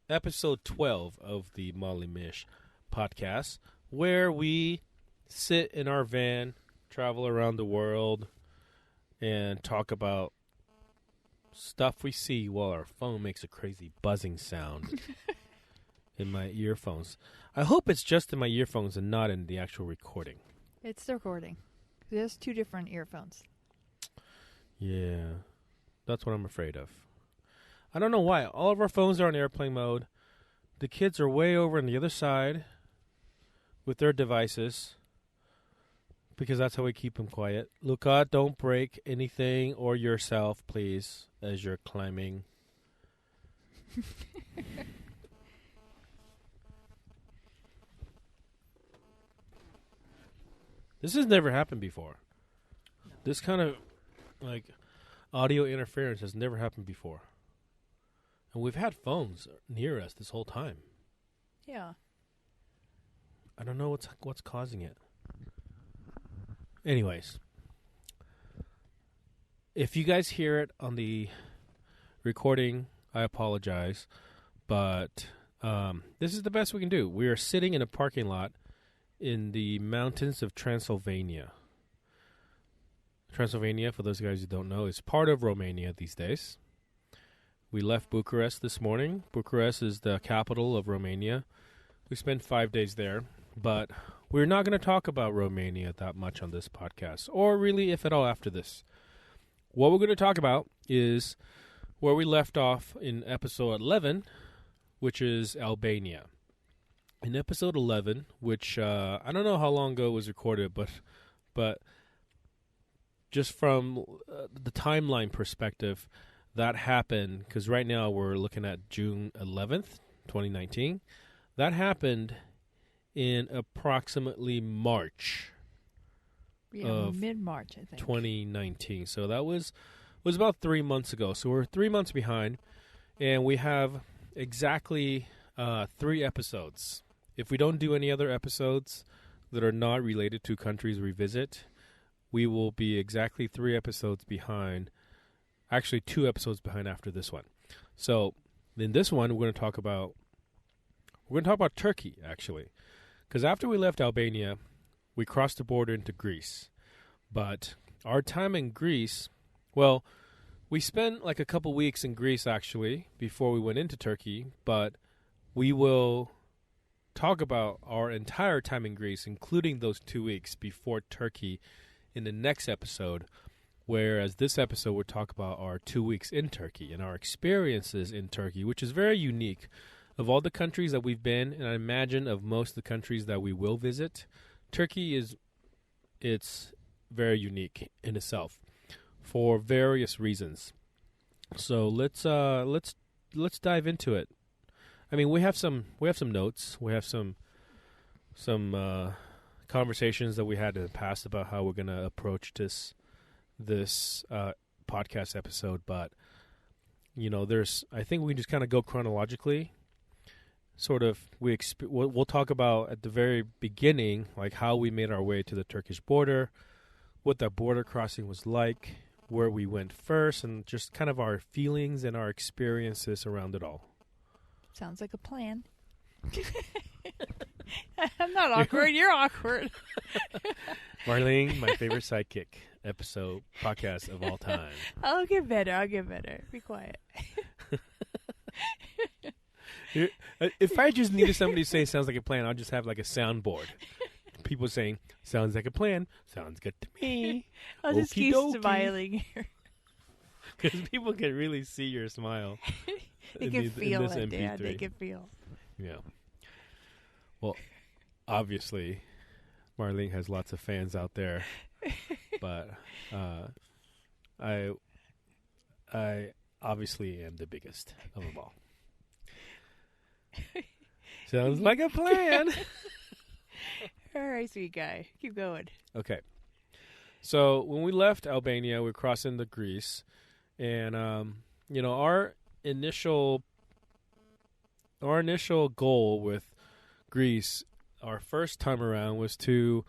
episode 12 of the Molly Mish podcast, where we sit in our van, travel around the world, and talk about stuff we see while our phone makes a crazy buzzing sound in my earphones. I hope it's just in my earphones and not in the actual recording. It's the recording. There's 2 different earphones. Yeah, that's what I'm afraid of. I don't know why. All of our phones are on airplane mode. The kids are way over on the other side with their devices because that's how we keep them quiet. Luca, don't break anything or yourself, please, as you're climbing. This has never happened before. No. This kind of audio interference has never happened before. And we've had phones near us this whole time. Yeah. I don't know what's causing it. Anyways, if you guys hear it on the recording, I apologize. But this is the best we can do. We are sitting in a parking lot in the mountains of Transylvania. Transylvania, for those guys who don't know, is part of Romania these days. We left Bucharest this morning. Bucharest is the capital of Romania. We spent 5 days there, but we're not going to talk about Romania that much on this podcast, or really, if at all, after this. What we're going to talk about is where we left off in episode 11, which is Albania. In episode 11, which I don't know how long ago it was recorded, but just from the timeline perspective, that happened, because right now we're looking at June 11th, 2019. That happened in approximately March of mid-March, I think. 2019. So that was about 3 months ago. So we're 3 months behind, and we have exactly 3 episodes. If we don't do any other episodes that are not related to countries we visit, we will be exactly 3 episodes behind. Actually, 2 episodes behind after this one. So, in this one, we're going to talk about Turkey, actually. Because after we left Albania, we crossed the border into Greece. But our time in Greece, well, we spent like a couple weeks in Greece, actually, before we went into Turkey. But we will talk about our entire time in Greece, including those 2 weeks before Turkey, in the next episode. Whereas this episode, we'll talk about our 2 weeks in Turkey and our experiences in Turkey, which is very unique. Of all the countries that we've been, and I imagine of most of the countries that we will visit, Turkey it's very unique in itself for various reasons. So let's dive into it. I mean, we have some notes. We have some conversations that we had in the past about how we're going to approach this podcast episode, but I think we just kind of go chronologically. Sort of, we'll talk about at the very beginning, like how we made our way to the Turkish border, what that border crossing was like, where we went first, and just kind of our feelings and our experiences around it all. Sounds like a plan. I'm not awkward. You're awkward. Marlene, my favorite sidekick podcast of all time. I'll get better. Be quiet. If I just needed somebody to say sounds like a plan, I'll just have like a soundboard. People saying, sounds like a plan. Sounds good to me. I'll just keep smiling here. Because people can really see your smile. They can feel it, Dad. They can feel. Yeah. Well, obviously, Marlene has lots of fans out there. But I obviously am the biggest of them all. Sounds like a plan. All right, sweet guy. Keep going. Okay. So when we left Albania, we crossed into Greece. And, our initial goal with Greece, our first time around, was to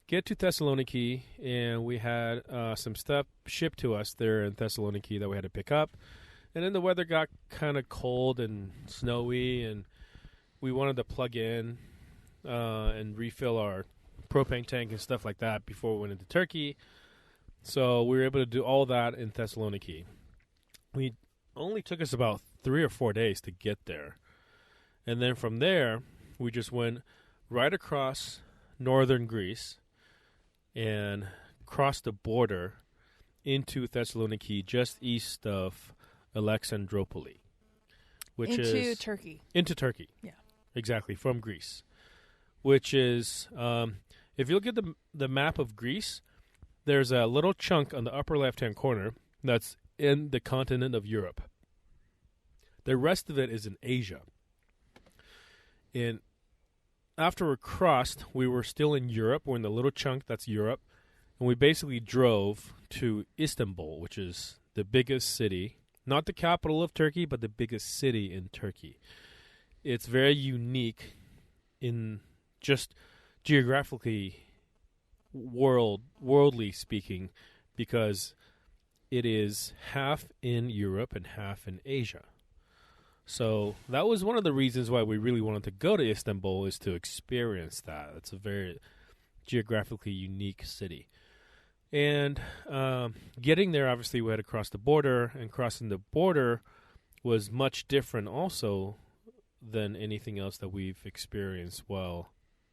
get to Thessaloniki, and we had some stuff shipped to us there in Thessaloniki that we had to pick up. And then the weather got kind of cold and snowy, and we wanted to plug in and refill our propane tank and stuff like that before we went into Turkey. So we were able to do all that in Thessaloniki. We only took us about 3 or 4 days to get there. And then from there, we just went right across northern Greece and crossed the border into Thessaloniki, just east of Alexandropoli, which into Turkey. Into Turkey. Yeah. Exactly, from Greece. Which is, if you look at the map of Greece, there's a little chunk on the upper left-hand corner that's in the continent of Europe. The rest of it is in Asia. And after we crossed, we were still in Europe. We're in the little chunk that's Europe. And we basically drove to Istanbul, which is the biggest city. Not the capital of Turkey, but the biggest city in Turkey. It's very unique in just geographically, worldly speaking, because it is half in Europe and half in Asia. So that was one of the reasons why we really wanted to go to Istanbul, is to experience that. It's a very geographically unique city. And getting there, obviously, we had to cross the border, and crossing the border was much different also than anything else that we've experienced, well,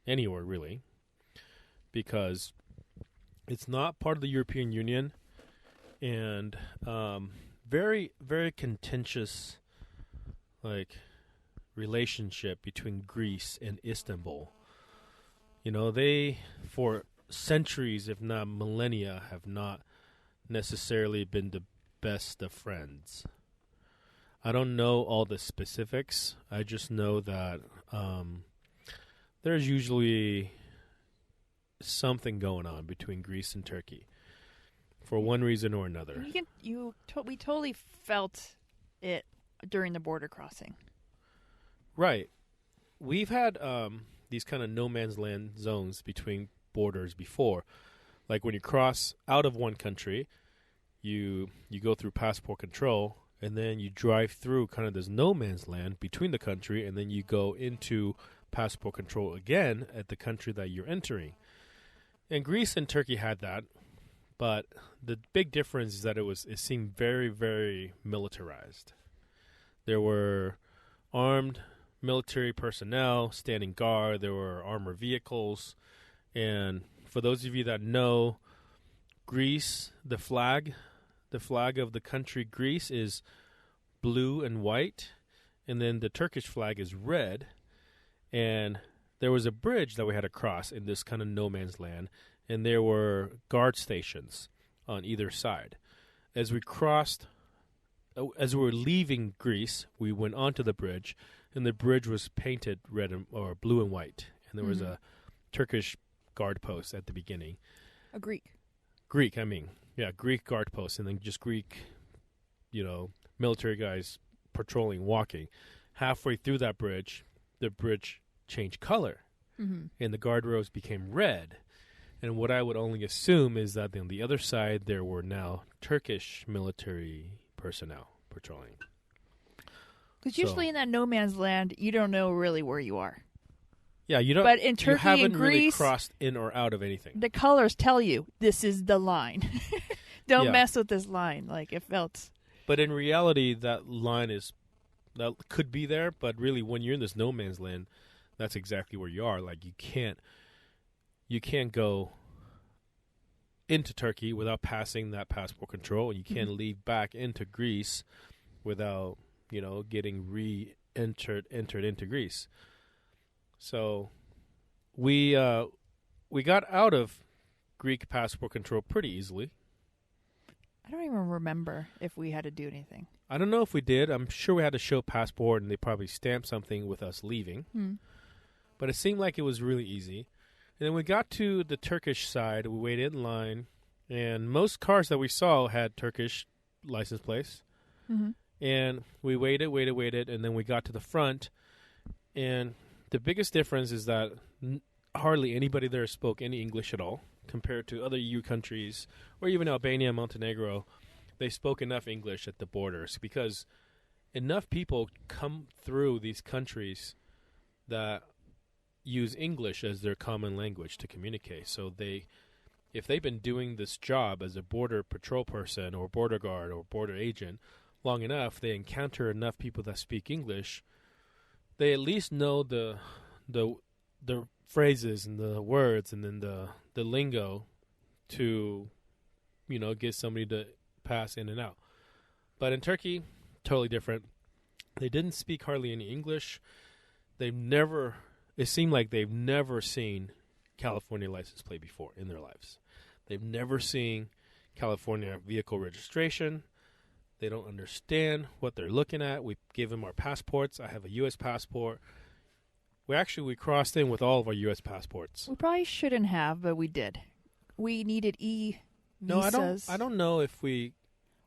anywhere really, because it's not part of the European Union, and very, very contentious, relationship between Greece and Istanbul. You know, they, for centuries, if not millennia, have not necessarily been the best of friends. I don't know all the specifics. I just know that there's usually something going on between Greece and Turkey for one reason or another. We totally felt it during the border crossing. Right. We've had these kind of no man's land zones between borders before. Like when you cross out of one country, you go through passport control, and then you drive through kind of this no man's land between the country, and then you go into passport control again at the country that you're entering. And Greece and Turkey had that, but the big difference is that it seemed very, very militarized. There were armed military personnel standing guard. There were armored vehicles. And for those of you that know Greece, the flag of the country Greece is blue and white, and then the Turkish flag is red. And there was a bridge that we had to cross in this kind of no man's land, and there were guard stations on either side. As we were leaving Greece, we went onto the bridge, and the bridge was painted red or blue and white, and there was a Turkish guard post at the beginning. A Greek guard post, and then just Greek, military guys patrolling, walking. Halfway through that bridge, the bridge changed color, and the guardrails became red. And what I would only assume is that on the other side, there were now Turkish military personnel patrolling. Because usually in that no man's land, you don't know really where you are. Yeah, you don't. But in Turkey you haven't and really Greece, crossed in or out of anything. The colors tell you this is the line. Don't mess with this line. Like it felt. But in reality, that could be there. But really, when you're in this no man's land, that's exactly where you are. Like you can't go into Turkey without passing that passport control, and you can't leave back into Greece without getting entered into Greece. So we got out of Greek passport control pretty easily. I don't even remember if we had to do anything. I don't know if we did. I'm sure we had to show passport, and they probably stamped something with us leaving. But it seemed like it was really easy. And then we got to the Turkish side. We waited in line, and most cars that we saw had Turkish license plates. And we waited, and then we got to the front. And the biggest difference is that hardly anybody there spoke any English at all compared to other EU countries or even Albania and Montenegro. they spoke enough English at the borders because enough people come through these countries that use English as their common language to communicate. So if they've been doing this job as a border patrol person or border guard or border agent long enough, they encounter enough people that speak English, they at least know the phrases and the words and then the lingo to, get somebody to pass in and out. But in Turkey, totally different. They didn't speak hardly any English. It seemed like they've never seen California license plate before in their lives. They've never seen California vehicle registration. They don't understand what they're looking at. We gave them our passports. I have a U.S. passport. We crossed in with all of our U.S. passports. We probably shouldn't have, but we did. We needed visas. No, I don't know if we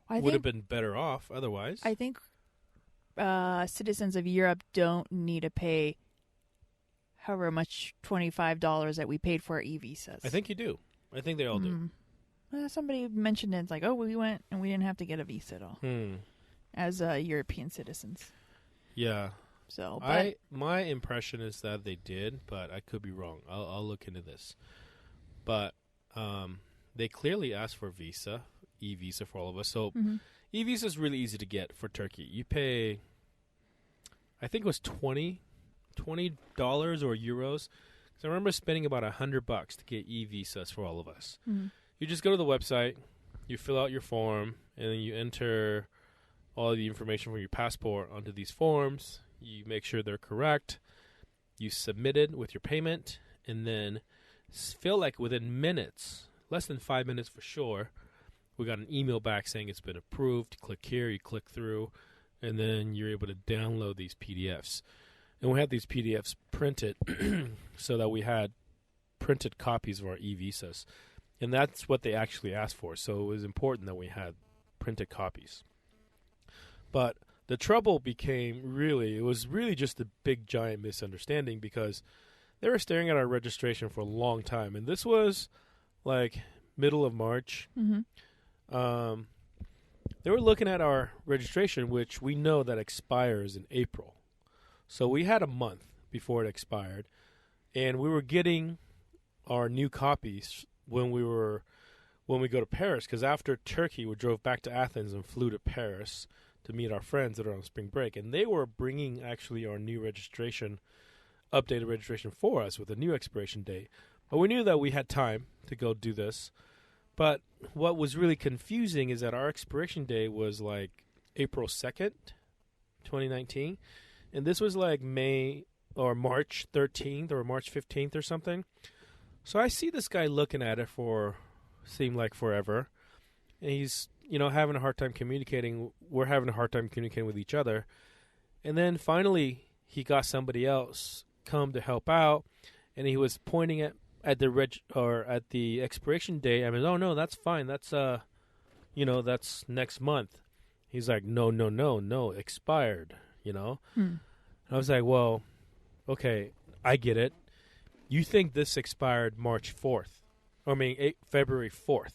would have been better off otherwise. I think citizens of Europe don't need to pay however much $25 that we paid for our e-visas. I think you do. I think they all do. Somebody mentioned it. It's like, we went and we didn't have to get a visa at all as European citizens. Yeah. So, my impression is that they did, but I could be wrong. I'll look into this. But they clearly asked for e-visa for all of us. So e-visa is really easy to get for Turkey. You pay, I think it was $20 or euros. So I remember spending about $100 to get e-visas for all of us. You just go to the website, you fill out your form, and then you enter all the information from your passport onto these forms. You make sure they're correct. You submit it with your payment, and then feel like within minutes, less than 5 minutes for sure, we got an email back saying it's been approved. You click here, you click through, and then you're able to download these PDFs. And we had these PDFs printed so that we had printed copies of our e-visas. And that's what they actually asked for. So it was important that we had printed copies. But the trouble it was really just a big, giant misunderstanding because they were staring at our registration for a long time. And this was like middle of March. They were looking at our registration, which we know that expires in April. So we had a month before it expired, and we were getting our new copies when we go to Paris. Because after Turkey, we drove back to Athens and flew to Paris to meet our friends that are on spring break, and they were bringing actually our new registration, updated registration for us with a new expiration date. But we knew that we had time to go do this. But what was really confusing is that our expiration date was like April 2nd, 2019. And this was like May or March 13th or March 15th or something. So I see this guy looking at it seemed like forever. And he's, having a hard time communicating. We're having a hard time communicating with each other. And then finally he got somebody else come to help out. And he was pointing at the expiration date. I mean, oh no, that's fine. That's that's next month. He's like, no, expired. And I was like, well, okay, I get it. You think this expired March 4th, February 4th,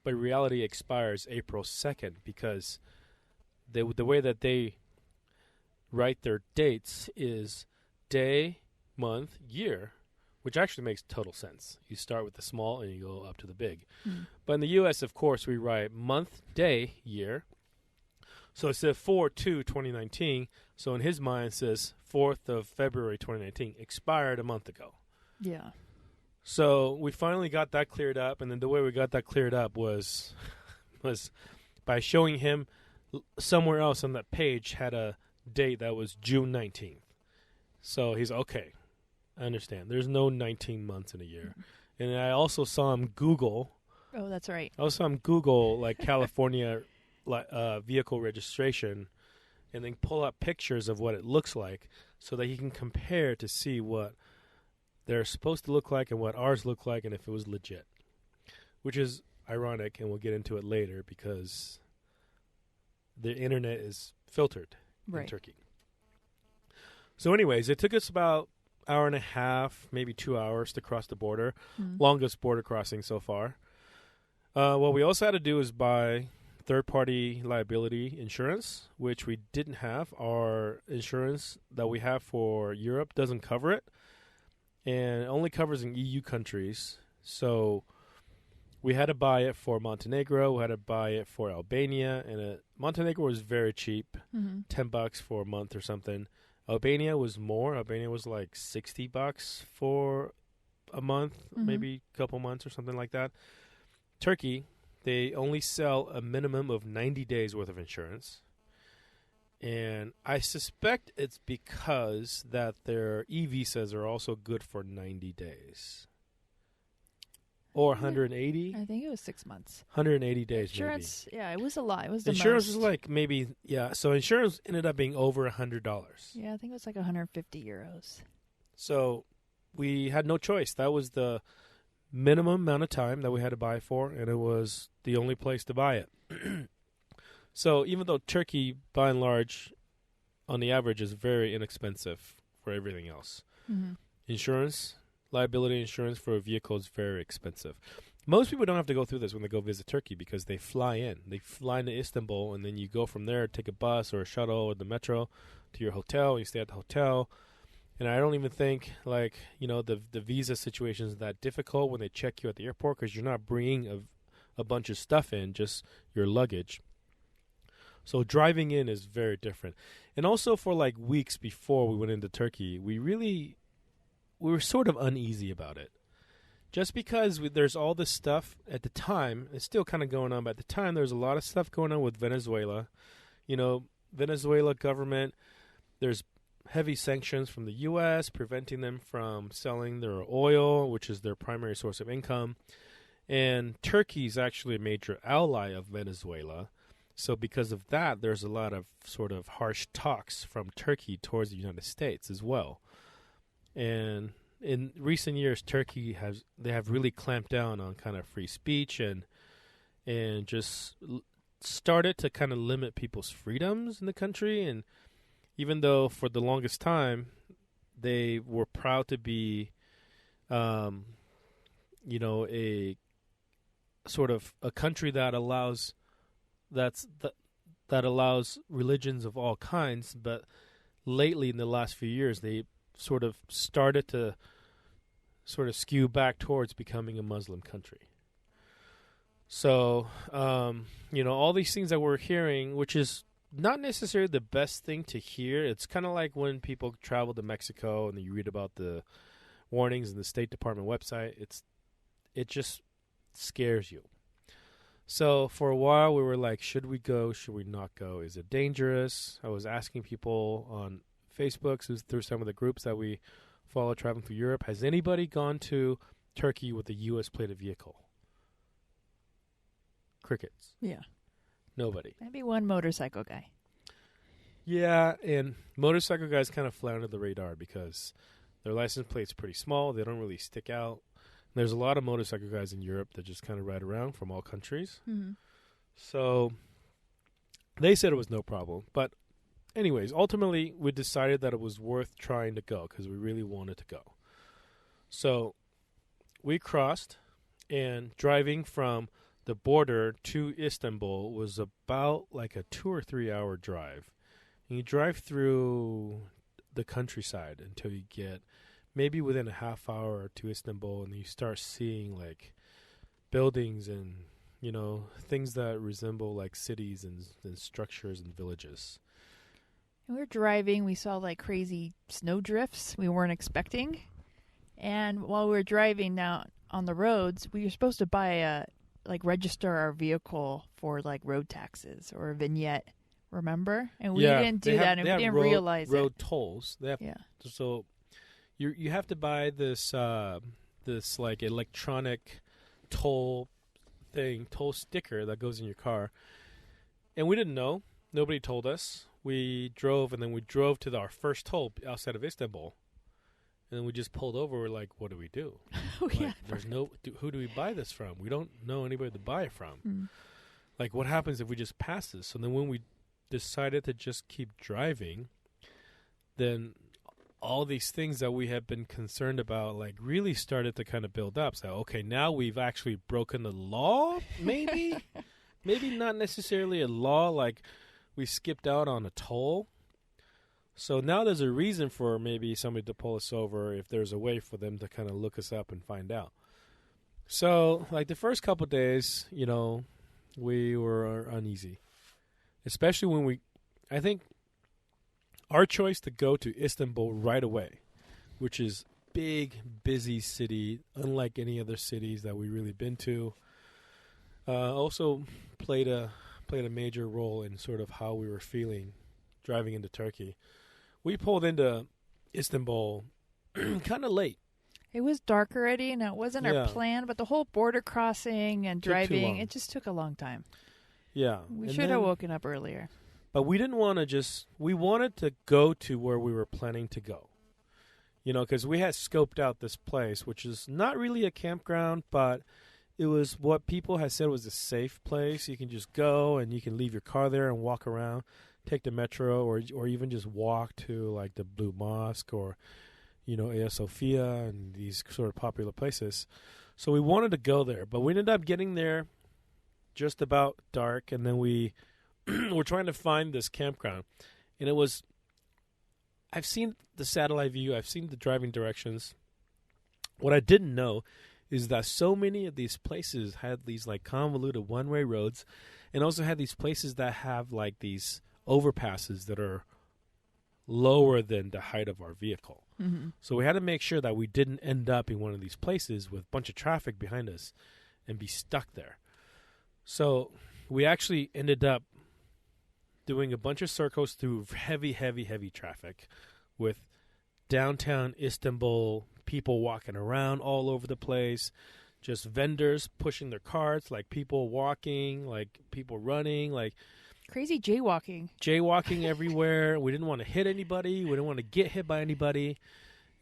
but in reality expires April 2nd because the way that they write their dates is day, month, year, which actually makes total sense. You start with the small and you go up to the big. But in the U.S., of course, we write month, day, year. So it said 4/2/2019. So in his mind, it says 4th of February 2019, expired a month ago. Yeah. So we finally got that cleared up, and then the way we got that cleared up was by showing him somewhere else on that page had a date that was June 19th. So he's okay. I understand. There's no 19 months in a year. And I also saw him Google. Oh, that's right. I also saw him Google like California vehicle registration, and then pull up pictures of what it looks like so that he can compare to see what they're supposed to look like and what ours look like and if it was legit. Which is ironic, and we'll get into it later because the internet is filtered in Turkey. So anyways, it took us about an hour and a half, maybe 2 hours to cross the border. Longest border crossing so far. What we also had to do is buy third-party liability insurance, which we didn't have. Our insurance that we have for Europe doesn't cover it, and it only covers in EU countries. So we had to buy it for Montenegro. We had to buy it for Albania, and Montenegro was very cheap, $10 for a month or something. Albania was more. Albania was like $60 for a month, maybe a couple months or something like that. Turkey, they only sell a minimum of 90 days worth of insurance. And I suspect it's because that their e-visas are also good for 90 days. Or 180? I think it was 6 months. 180 days, insurance, maybe. Yeah, it was a lot. It was the insurance most. was like maybe, so insurance ended up being over $100. Yeah, I think it was like 150 euros. So we had no choice. That was the minimum amount of time that we had to buy for, and it was the only place to buy it. So even though Turkey, by and large, on the average, is very inexpensive for everything else, insurance, liability insurance for a vehicle is very expensive. Most people don't have to go through this when they go visit Turkey because they fly in. They fly into Istanbul, and then you go from there, take a bus or a shuttle or the metro to your hotel. You stay at the hotel. And I don't even think, the visa situation is that difficult when they check you at the airport because you're not bringing a bunch of stuff in, just your luggage. So driving in is very different. And also for weeks before we went into Turkey, we were sort of uneasy about it. Just because there's all this stuff at the time, it's still kind of going on, but at the time there's a lot of stuff going on with Venezuela. Venezuela government, there's heavy sanctions from the U.S. preventing them from selling their oil, which is their primary source of income. And Turkey is actually a major ally of Venezuela. So because of that, there's a lot of sort of harsh talks from Turkey towards the United States as well. And in recent years, Turkey have really clamped down on kind of free speech and just started to kind of limit people's freedoms in the country. And even though for the longest time they were proud to be, a sort of a country that allows religions of all kinds, but lately in the last few years they sort of started to sort of skew back towards becoming a Muslim country. So, all these things that we're hearing, which is not necessarily the best thing to hear. It's kind of like when people travel to Mexico and you read about the warnings in the State Department website. It just scares you. So for a while we were like, should we go? Should we not go? Is it dangerous? I was asking people on Facebook, through some of the groups that we follow traveling through Europe, has anybody gone to Turkey with a U.S. plated vehicle? Crickets. Yeah. Nobody. Maybe one motorcycle guy. Yeah, and motorcycle guys kind of fly under the radar because their license plate's pretty small. They don't really stick out. There's a lot of motorcycle guys in Europe that just kind of ride around from all countries. Mm-hmm. So they said it was no problem. But anyways, ultimately, we decided that it was worth trying to go because we really wanted to go. So we crossed, and driving from the border to Istanbul was about like a 2 or 3 hour drive. And you drive through the countryside until you get maybe within a half hour to Istanbul, and you start seeing like buildings and, things that resemble like cities and structures and villages. And we were driving, we saw like crazy snow drifts we weren't expecting. And while we were driving down on the roads, we were supposed to register our vehicle for like road taxes or a vignette, remember? And we didn't do that, and we didn't realize road tolls. They have, yeah. So you have to buy this like electronic toll sticker that goes in your car. And we didn't know. Nobody told us. We drove, and then we drove to our first toll outside of Istanbul. And then we just pulled over. We're like, what do we do? There's who do we buy this from? We don't know anybody to buy it from. Mm. Like, what happens if we just pass this? So then when we decided to just keep driving, then all these things that we have been concerned about, like, really started to kind of build up. So, okay, now we've actually broken the law, maybe? maybe not necessarily a law like we skipped out on a toll. So now there's a reason for maybe somebody to pull us over if there's a way for them to kind of look us up and find out. So, like the first couple of days, we were uneasy. Especially when I think our choice to go to Istanbul right away, which is big, busy city, unlike any other cities that we've really been to, also played a major role in sort of how we were feeling driving into Turkey. We pulled into Istanbul kind of late. It was dark already, and it wasn't our plan, but the whole border crossing and driving, it just took a long time. Yeah. We should have woken up earlier. But we didn't want to we wanted to go to where we were planning to go. Because we had scoped out this place, which is not really a campground, but it was what people had said was a safe place. You can just go and you can leave your car there and walk around, take the metro, or even just walk to like the Blue Mosque or Hagia Sophia and these sort of popular places. So we wanted to go there, but we ended up getting there just about dark, and then we were trying to find this campground. And I've seen the satellite view, I've seen the driving directions. What I didn't know is that so many of these places had these like convoluted one-way roads, and also had these places that have like these overpasses that are lower than the height of our vehicle. Mm-hmm. So we had to make sure that we didn't end up in one of these places with a bunch of traffic behind us and be stuck there. So we actually ended up doing a bunch of circles through heavy, heavy, heavy traffic with downtown Istanbul, people walking around all over the place, just vendors pushing their carts, like people walking, like people running, like crazy jaywalking everywhere. We didn't want to hit anybody. We didn't want to get hit by anybody.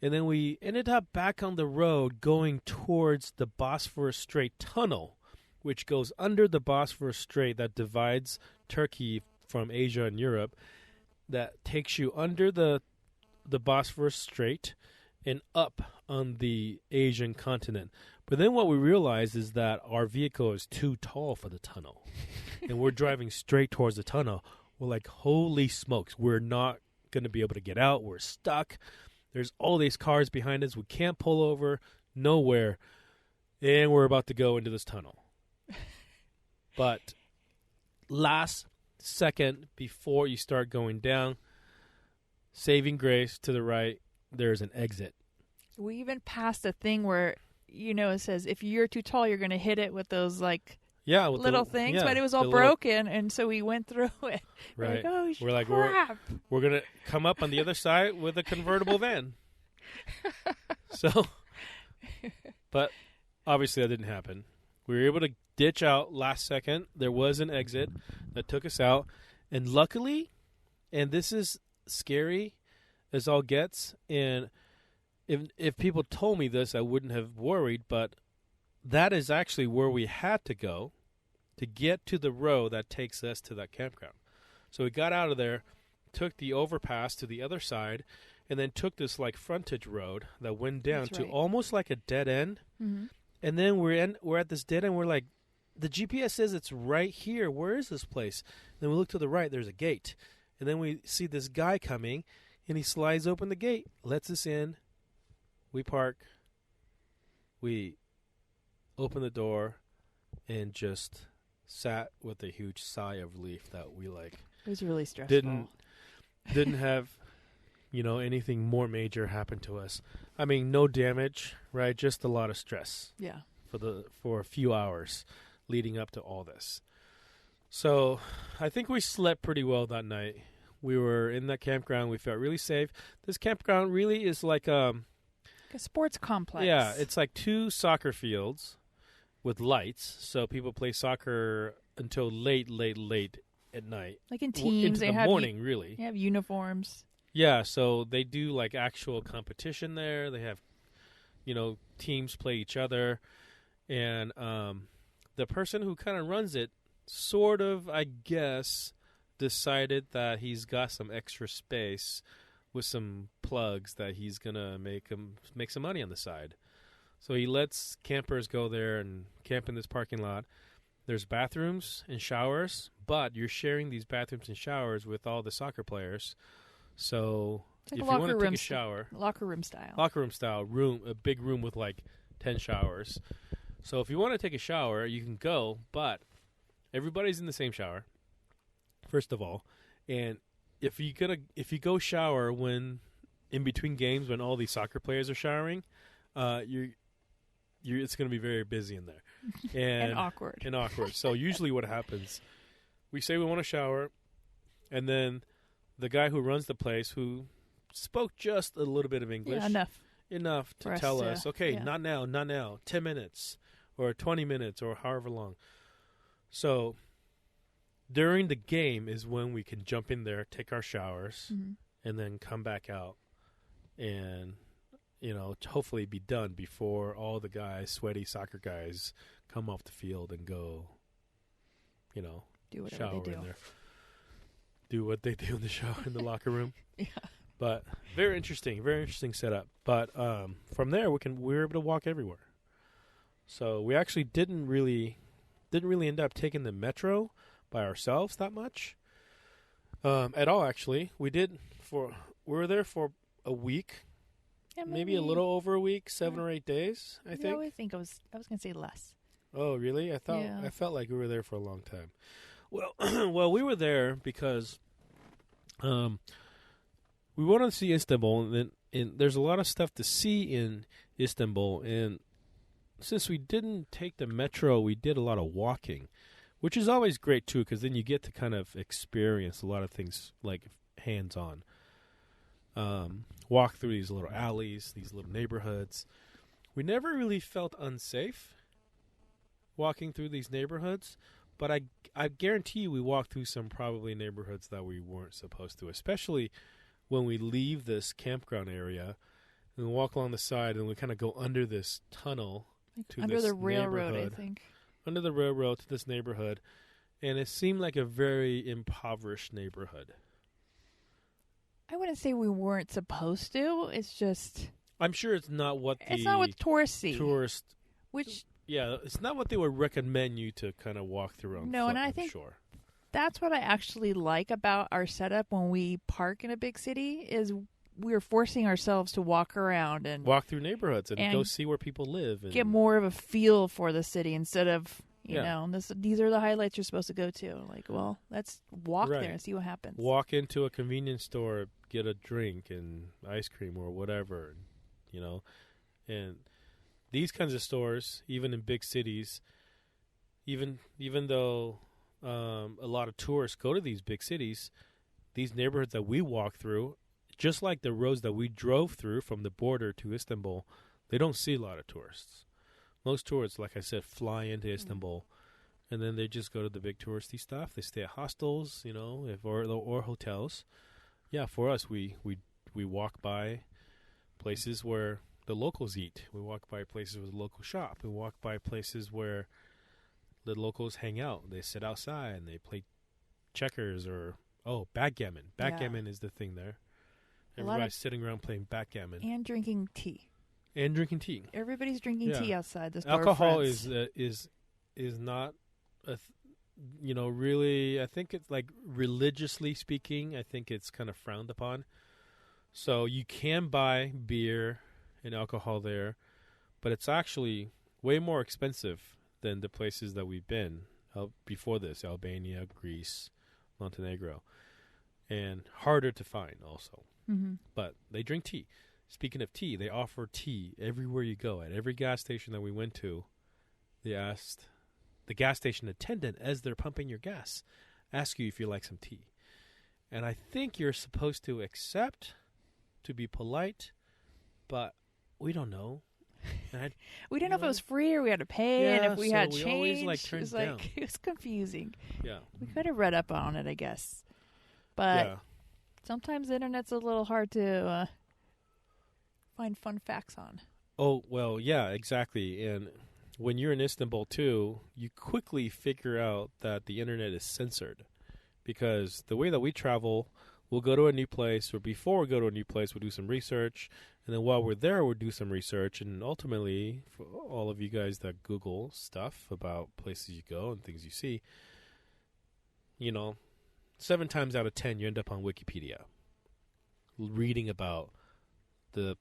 And then we ended up back on the road going towards the Bosphorus Strait Tunnel, which goes under the Bosphorus Strait that divides Turkey from Asia and Europe, that takes you under the Bosphorus Strait and up on the Asian continent. But then what we realized is that our vehicle is too tall for the tunnel. And we're driving straight towards the tunnel. We're like, holy smokes, we're not going to be able to get out. We're stuck. There's all these cars behind us. We can't pull over nowhere. And we're about to go into this tunnel. But last second before you start going down, saving grace, to the right, there's an exit. We even passed a thing where, it says if you're too tall, you're going to hit it with those with little things, but it was all broken, and so we went through it. Right. We're like, crap. We're going to come up on the other side with a convertible van. So, but obviously that didn't happen. We were able to ditch out last second. There was an exit that took us out, and luckily, and this is scary as all gets, and if people told me this, I wouldn't have worried, but that is actually where we had to go to get to the road that takes us to that campground. So we got out of there, took the overpass to the other side, and then took this frontage road that went down to almost like a dead end. Mm-hmm. And then we're at this dead end. We're like, the GPS says it's right here. Where is this place? Then we look to the right. There's a gate. And then we see this guy coming, and he slides open the gate, lets us in. We park. We open the door and just sat with a huge sigh of relief that we It was really stressful. Didn't have anything more major happen to us. I mean, no damage, right? Just a lot of stress. Yeah. For a few hours leading up to all this. So I think we slept pretty well that night. We were in that campground. We felt really safe. This campground really is like a sports complex. Yeah, it's like 2 soccer fields with lights. So people play soccer until late at night. Like in teams. Into the morning, really. They have uniforms. Yeah, so they do actual competition there. They have, teams play each other. And the person who kind of runs it sort of, I guess, decided that he's got some extra space with some plugs that he's going to make some money on the side. So he lets campers go there and camp in this parking lot. there's bathrooms and showers, but you're sharing these bathrooms and showers with all the soccer players. So Like if you want to take a shower, locker room style room, a big room with like 10 showers. So if you want to take a shower, you can go, but everybody's in the same shower, first of all. And if you go shower when in between games when all these soccer players are showering, it's going to be very busy in there. And awkward. And awkward. So usually what happens, we say we want to shower, and then the guy who runs the place, who spoke just a little bit of English. Yeah, enough to tell us, okay, not now, 10 minutes or 20 minutes or however long. So during the game is when we can jump in there, take our showers, and then come back out and, hopefully be done before all the guys, sweaty soccer guys, come off the field and go, do whatever shower they do. in there. Do what they do in the shower in the locker room. Yeah. But very interesting setup. But from there we were able to walk everywhere. So we actually didn't really end up taking the metro by ourselves that much. At all, actually. We were there for a week. Yeah, maybe a little over a week, 7 or 8 days, I think. I was going to say less. Oh, really? I felt like we were there for a long time. Well, we were there because we wanted to see Istanbul, and there's a lot of stuff to see in Istanbul. And since we didn't take the metro, we did a lot of walking, which is always great too, because then you get to kind of experience a lot of things like hands-on. Walk through these little alleys, these little neighborhoods. We never really felt unsafe walking through these neighborhoods, but I guarantee you we walked through some probably neighborhoods that we weren't supposed to, especially when we leave this campground area and we walk along the side and we kind of go under this tunnel to under this the railroad, neighborhood. I think. Under the railroad to this neighborhood, and it seemed like a very impoverished neighborhood. I wouldn't say we weren't supposed to. It's just... I'm sure it's not what tourists see. Yeah, it's not what they would recommend you to kind of walk through on foot, and I think sure. That's what I actually like about our setup when we park in a big city is we're forcing ourselves to walk around and walk through neighborhoods and go see where people live and get more of a feel for the city instead of these are the highlights you're supposed to go to. Like, well, let's walk there and see what happens. Walk into a convenience store, get a drink and ice cream or whatever, and these kinds of stores, even in big cities, even though a lot of tourists go to these big cities, these neighborhoods that we walk through, just like the roads that we drove through from the border to Istanbul, they don't see a lot of tourists. Most tourists, like I said, fly into Istanbul, and then they just go to the big touristy stuff. They stay at hostels, or hotels. Yeah, for us, we walk by places where the locals eat. We walk by places with local shop. We walk by places where the locals hang out. They sit outside and they play checkers or backgammon. Backgammon is the thing there. Everybody's sitting around playing backgammon and drinking tea. Everybody's drinking tea outside the store. Alcohol is not really. I think it's like religiously speaking. I think it's kind of frowned upon. So you can buy beer and alcohol there, but it's actually way more expensive than the places that we've been before this: Albania, Greece, Montenegro, and harder to find also. Mm-hmm. But they drink tea. Speaking of tea, they offer tea everywhere you go. At every gas station that we went to, they asked the gas station attendant, as they're pumping your gas, ask you if you like some tea. And I think you're supposed to accept, to be polite, but we don't know. We didn't know if it was free or we had to pay, and if we had change. Always, turned it was down. it was confusing. Yeah. We could have read up on it, I guess. But sometimes the internet's a little hard to find fun facts on. Oh, well, yeah, exactly. And when you're in Istanbul, too, you quickly figure out that the internet is censored. Because the way that we travel, we'll go to a new place, or before we go to a new place, we'll do some research. And then while we're there, we'll do some research. And ultimately, for all of you guys that Google stuff about places you go and things you see, 7 times out of 10, you end up on Wikipedia reading about the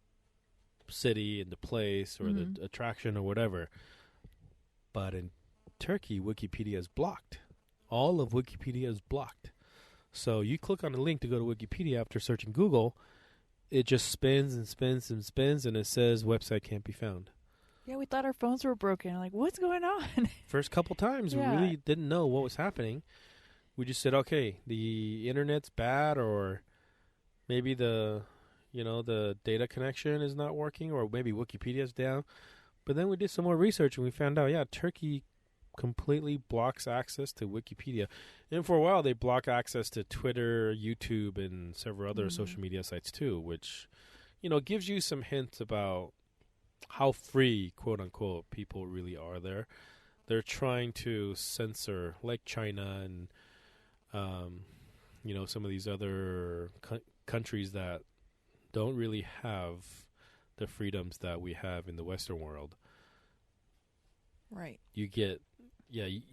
city and the place or the attraction or whatever. But in Turkey, Wikipedia is blocked. All of Wikipedia is blocked. So you click on a link to go to Wikipedia after searching Google, it just spins and spins and spins, and it says website can't be found. Yeah, we thought our phones were broken. Like, what's going on? First couple times, we really didn't know what was happening. We just said, okay, the internet's bad, or maybe the data connection is not working, or maybe Wikipedia's down. But then we did some more research, and we found out, Turkey completely blocks access to Wikipedia. And for a while, they block access to Twitter, YouTube, and several other social media sites too, which, gives you some hints about how free, quote unquote, people really are there. They're trying to censor, like China and, some of these other countries that don't really have the freedoms that we have in the Western world. Right. You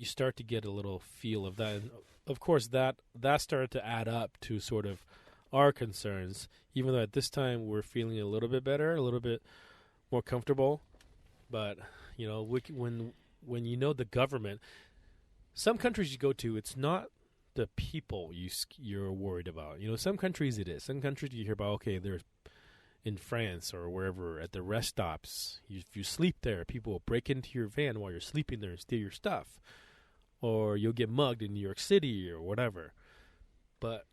start to get a little feel of that. And of course, that started to add up to sort of our concerns, even though at this time we're feeling a little bit better, a little bit more comfortable. But, when the government, some countries you go to, it's not the people you're worried about. Some countries it is. Some countries you hear about, okay, there's in France or wherever at the rest stops, if you sleep there, people will break into your van while you're sleeping there and steal your stuff. Or you'll get mugged in New York City or whatever. But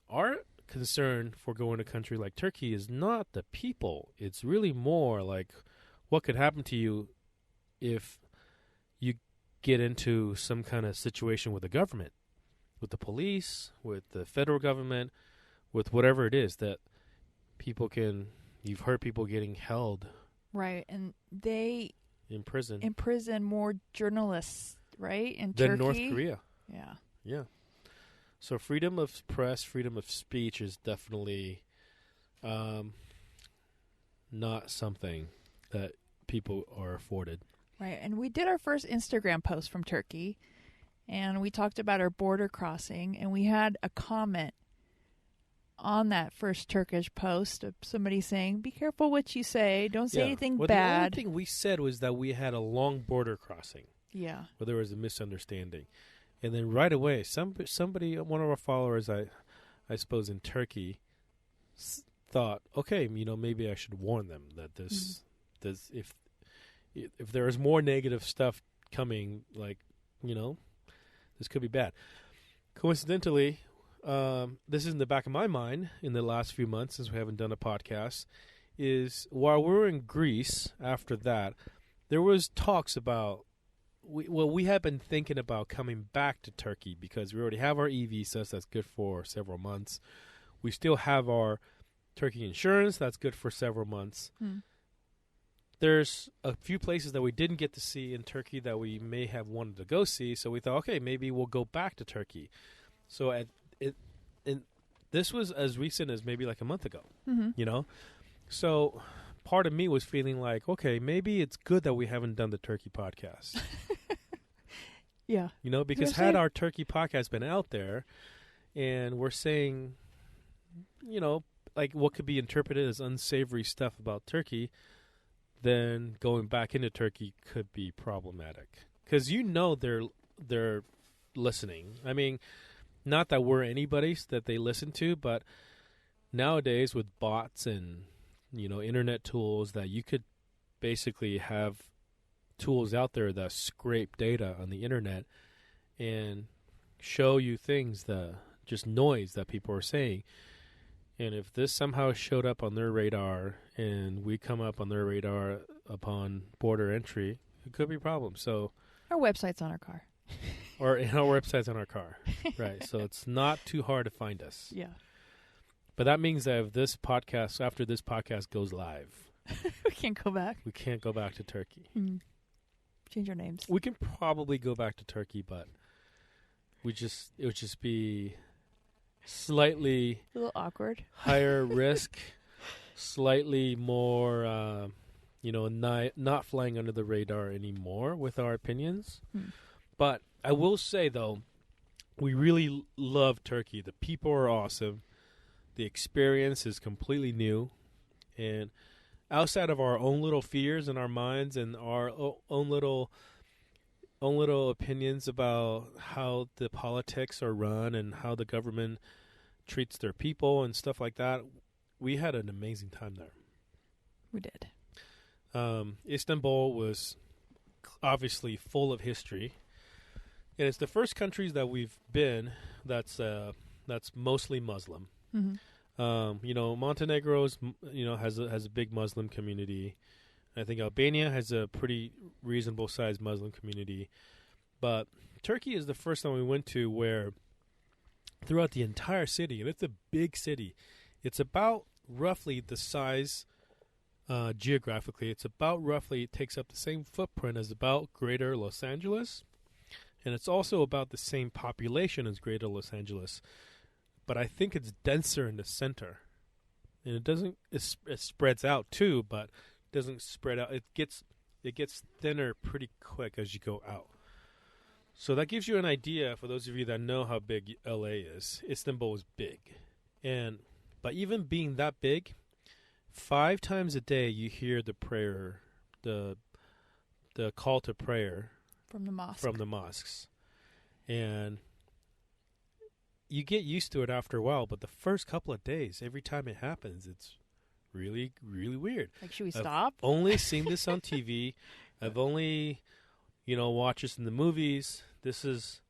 our concern for going to a country like Turkey is not the people. It's really more like what could happen to you if you get into some kind of situation with the government, with the police, with the federal government, with whatever it is that you've heard people getting held. Right, and they imprison more journalists, right, in than Turkey? North Korea. Yeah. Yeah. So freedom of press, freedom of speech is definitely not something that people are afforded. Right, and we did our first Instagram post from Turkey, and we talked about our border crossing, and we had a comment on that first Turkish post of somebody saying, be careful what you say, don't say anything bad. The only thing we said was that we had a long border crossing. Yeah. Where there was a misunderstanding. And then right away, somebody, one of our followers, I suppose in Turkey, thought, okay, maybe I should warn them that this if there is more negative stuff coming, like, this could be bad. Coincidentally, this is in the back of my mind in the last few months since we haven't done a podcast, is while we were in Greece after that, there was talks about, we have been thinking about coming back to Turkey because we already have our e-visas, that's good for several months. We still have our Turkey insurance, that's good for several months. There's a few places that we didn't get to see in Turkey that we may have wanted to go see, so we thought, okay, maybe we'll go back to Turkey. So this was as recent as maybe like a month ago, So part of me was feeling like, okay, maybe it's good that we haven't done the Turkey podcast. Yeah. Because had our Turkey podcast been out there and we're saying, like what could be interpreted as unsavory stuff about Turkey, then going back into Turkey could be problematic. Because they're listening. I mean, not that we're anybody's that they listen to, but nowadays with bots and, internet tools that you could basically have tools out there that scrape data on the internet and show you things just noise that people are saying. And if this somehow showed up on their radar and we come up on their radar upon border entry, it could be a problem. So our website's on our car. Or in our website's on our car. Right. So it's not too hard to find us. Yeah. But that means that if after this podcast goes live, we can't go back. We can't go back to Turkey. Change our names. We can probably go back to Turkey, but it would just be slightly A little awkward. higher risk, slightly more, not flying under the radar anymore with our opinions. But I will say, though, we really love Turkey. The people are awesome. The experience is completely new. And outside of our own little fears in our minds and our own little opinions about how the politics are run and how the government treats their people and stuff like that, we had an amazing time there. We did. Istanbul was obviously full of history, and it's the first countries that we've been that's mostly Muslim. Montenegro's has a big Muslim community. I think Albania has a pretty reasonable sized Muslim community, but Turkey is the first one we went to where throughout the entire city, and it's a big city, it's about roughly the size geographically. It takes up the same footprint as about Greater Los Angeles, and it's also about the same population as Greater Los Angeles. But I think it's denser in the center, and it spreads out too, but it doesn't spread out. It gets thinner pretty quick as you go out. So that gives you an idea for those of you that know how big LA is. Istanbul is big, but even being that big, 5 times a day you hear the prayer, the call to prayer from the mosques, and you get used to it after a while, but the first couple of days, every time it happens, it's really, really weird. Like, should we stop? I've only seen this on TV. I've only, watched this in the movies. This is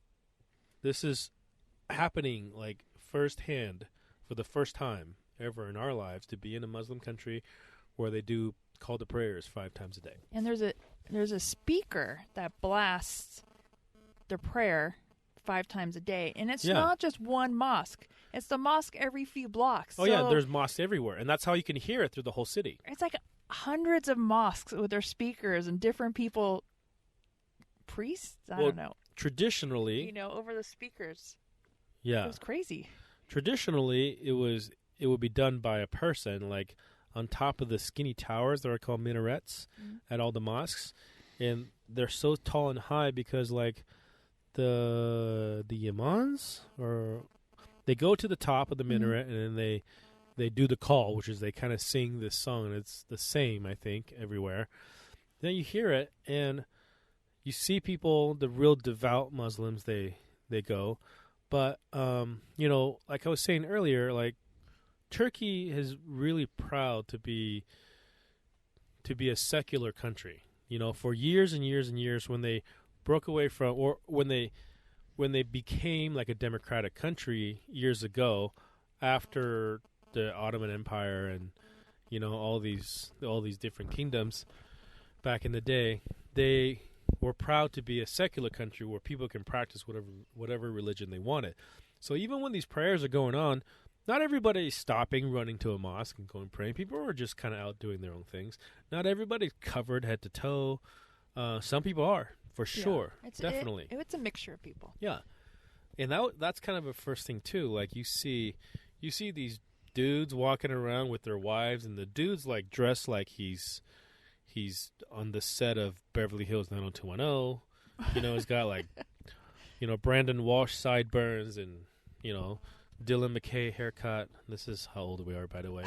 happening like firsthand for the first time ever in our lives to be in a Muslim country where they do call to prayers 5 times a day. And there's a speaker that blasts the prayer 5 times a day, and it's not just one mosque. It's the mosque every few blocks. Oh, yeah, there's mosques everywhere, and that's how you can hear it through the whole city. It's like hundreds of mosques with their speakers and different people, priests? I don't know. Traditionally, over the speakers. Yeah. It was crazy. Traditionally, it would be done by a person, like on top of the skinny towers that are called minarets at all the mosques, and they're so tall and high because, like, the imams, or they go to the top of the minaret and then they do the call, which is they kind of sing this song, and it's the same, I think, everywhere. Then you hear it, and you see people, the real devout Muslims, they go. But, like I was saying earlier, like, Turkey is really proud to be a secular country. For years and years and years, when they broke away from, or when they became like a democratic country years ago, after the Ottoman Empire and all these different kingdoms back in the day, they were proud to be a secular country where people can practice whatever religion they wanted. So even when these prayers are going on, not everybody's stopping, running to a mosque and going praying. People are just kind of out doing their own things. Not everybody's covered head to toe. Some people are. For sure, definitely. It's a mixture of people. Yeah, and that's kind of a first thing too. Like you see these dudes walking around with their wives, and the dude's like dressed like he's on the set of Beverly Hills 90210. He's got like Brandon Walsh sideburns and Dylan McKay haircut. This is how old we are, by the way.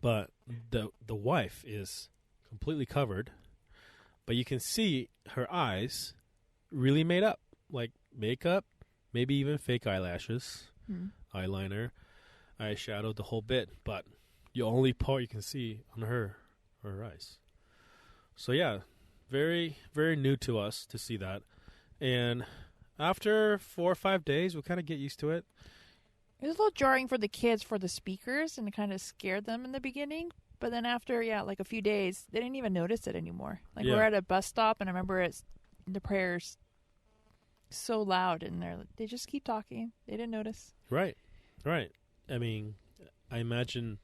But the wife is completely covered. But you can see her eyes really made up, like makeup, maybe even fake eyelashes, eyeliner, eyeshadow, the whole bit. But the only part you can see on her eyes. So yeah, very, very new to us to see that. And after 4 or 5 days, we kind of get used to it. It was a little jarring for the kids for the speakers, and it kind of scared them in the beginning. But then after, like a few days, they didn't even notice it anymore. Like we're at a bus stop, and I remember the prayers so loud, and they just keep talking. They didn't notice. Right. I mean, I imagine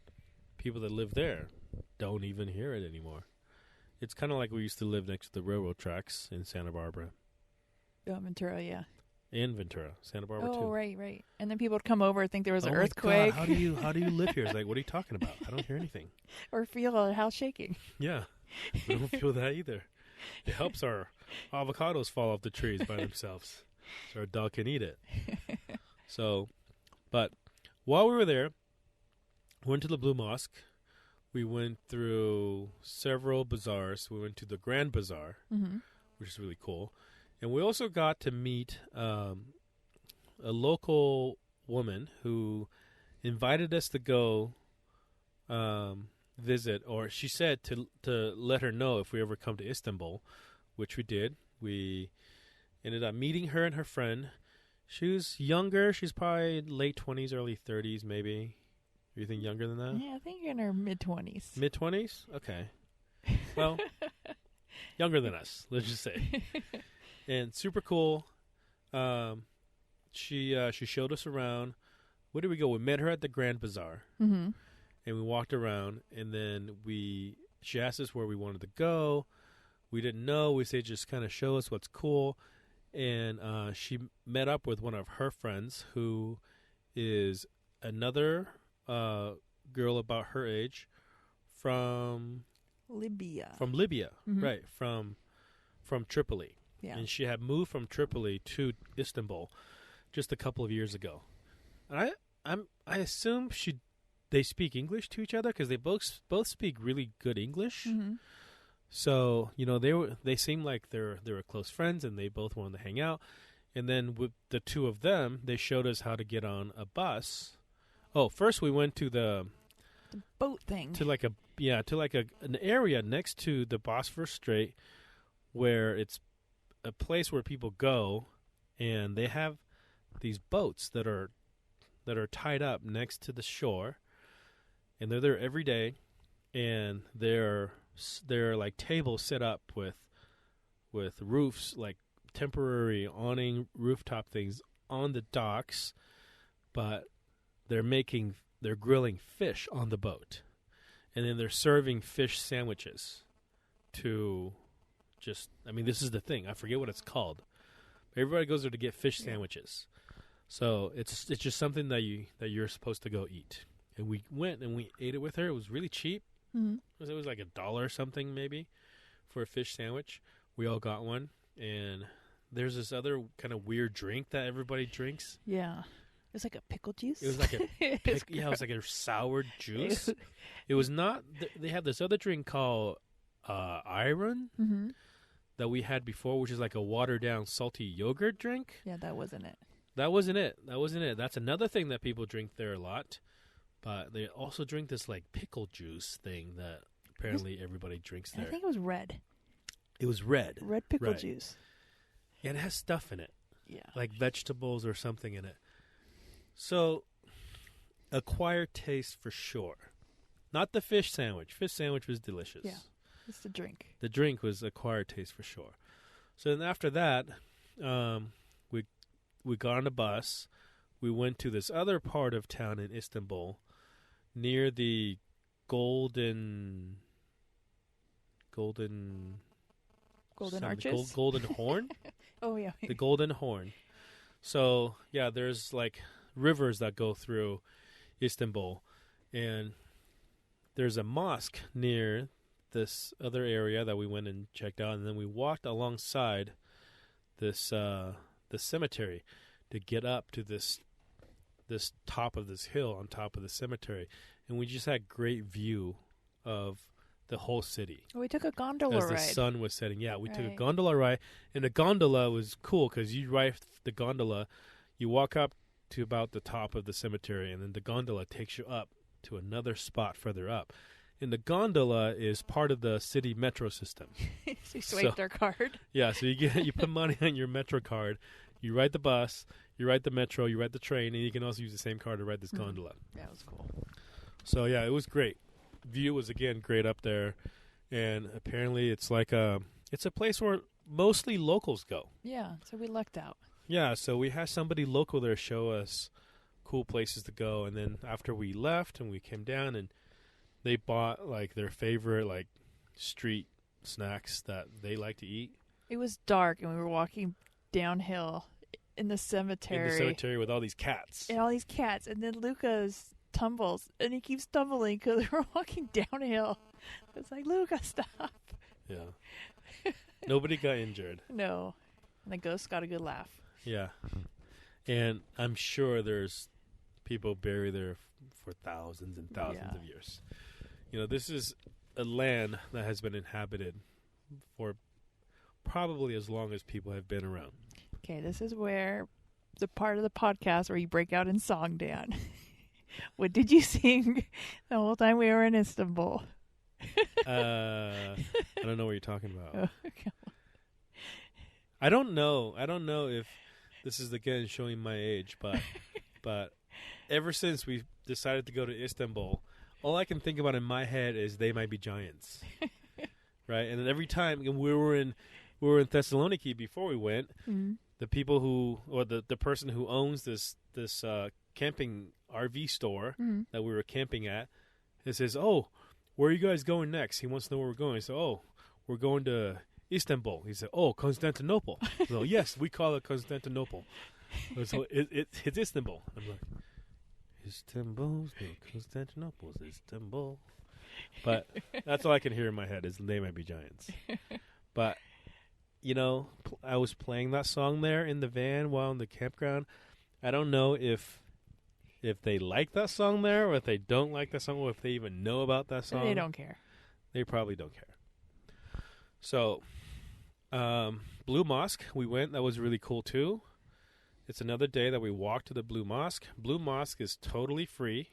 people that live there don't even hear it anymore. It's kind of like we used to live next to the railroad tracks in Santa Barbara. Ventura, yeah. in Ventura, Santa Barbara too. Oh, right. And then people would come over and think there was an my earthquake. God, how do you live here? It's like, what are you talking about? I don't hear anything. Or feel a house shaking. Yeah, we don't feel that either. It helps our avocados fall off the trees by themselves, so our dog can eat it. So, but while we were there, we went to the Blue Mosque. We went through several bazaars. We went to the Grand Bazaar, which is really cool. And we also got to meet a local woman who invited us to go visit, or she said to let her know if we ever come to Istanbul, which we did. We ended up meeting her and her friend. She was younger. She's probably late 20s, early 30s, maybe. You think younger than that? Yeah, I think you're in her mid-20s. Mid-20s? Okay. Well, younger than us, let's just say. And super cool. She showed us around. Where did we go? We met her at the Grand Bazaar. Mm-hmm. And we walked around. And then she asked us where we wanted to go. We didn't know. We said, just kind of show us what's cool. And she met up with one of her friends who is another girl about her age from Libya. Right, from Tripoli. Yeah. And she had moved from Tripoli to Istanbul just a couple of years ago. And I assume they speak English to each other because they both speak really good English. Mm-hmm. So, they seemed like they were close friends and they both wanted to hang out. And then with the two of them, they showed us how to get on a bus. Oh, first we went to the boat thing. To an area next to the Bosphorus Strait where it's a place where people go, and they have these boats that are tied up next to the shore, and they're there every day, and they're like tables set up with roofs, like temporary awning rooftop things on the docks, but they're grilling fish on the boat, and then they're serving fish sandwiches to this is the thing. I forget what it's called. Everybody goes there to get fish sandwiches. So it's just something that you're supposed to go eat. And we went and we ate it with her. It was really cheap. Mm-hmm. It was like $1 or something maybe for a fish sandwich. We all got one. And there's this other kind of weird drink that everybody drinks. Yeah. It was like a pickle juice. It was like it was like a sour juice. It was not. They have this other drink called Iron that we had before, which is like a watered down salty yogurt drink. Yeah, that wasn't it. That wasn't it. That's another thing that people drink there a lot. But they also drink this like pickle juice thing that apparently everybody drinks there. I think it was red. It was red. Red pickle juice. Yeah, and it has stuff in it. Yeah. Like vegetables or something in it. So, acquired taste for sure. Not the fish sandwich. Fish sandwich was delicious. Yeah, it's the drink. The drink was acquired taste for sure. So then after that, we got on a bus. We went to this other part of town in Istanbul, near the Golden Arches? Golden Horn? Oh, yeah. The Golden Horn. So, yeah, there's like rivers that go through Istanbul, and there's a mosque near this other area that we went and checked out, and then we walked alongside this the cemetery to get up to this top of this hill on top of the cemetery, and we just had great view of the whole city. We took a gondola ride. As the sun was setting. Yeah, we took a gondola ride, and the gondola was cool because you ride the gondola, you walk up to about the top of the cemetery, and then the gondola takes you up to another spot further up. And the gondola is part of the city metro system. So you swiped their card? Yeah, so you put money on your metro card, you ride the bus, you ride the metro, you ride the train, and you can also use the same card to ride this gondola. Yeah, it was cool. So, yeah, it was great. View was, again, great up there. And apparently it's like it's a place where mostly locals go. Yeah, so we lucked out. Yeah, so we had somebody local there show us cool places to go. And then after we left and we came down, and they bought like their favorite like street snacks that they like to eat. It was dark and we were walking downhill in the cemetery. In the cemetery with all these cats. And all these cats. And then Lucas tumbles. And he keeps stumbling because we're walking downhill. It's like, Lucas, stop. Yeah. Nobody got injured. No. And the ghost got a good laugh. Yeah. And I'm sure there's people buried there for thousands and thousands of years. This is a land that has been inhabited for probably as long as people have been around. Okay, this is where the part of the podcast where you break out in song, Dan. What did you sing the whole time we were in Istanbul? I don't know what you're talking about. Oh, okay. I don't know if this is again showing my age, but ever since we decided to go to Istanbul, all I can think about in my head is They Might Be Giants, right? And then every time we were in Thessaloniki before we went, the people the person who owns this camping RV store that we were camping at, it says, "Oh, where are you guys going next?" He wants to know where we're going. So, "Oh, we're going to Istanbul." He said, "Oh, Constantinople." So, yes, we call it Constantinople. So it's Istanbul. I'm like, Istanbul's no Constantinople's Istanbul. But that's all I can hear in my head is They Might Be Giants. But, I was playing that song there in the van while in the campground. I don't know if they like that song there or if they don't like that song or if they even know about that song. They don't care. They probably don't care. So, Blue Mosque, we went. That was really cool, too. It's another day that we walked to the Blue Mosque. Blue Mosque is totally free.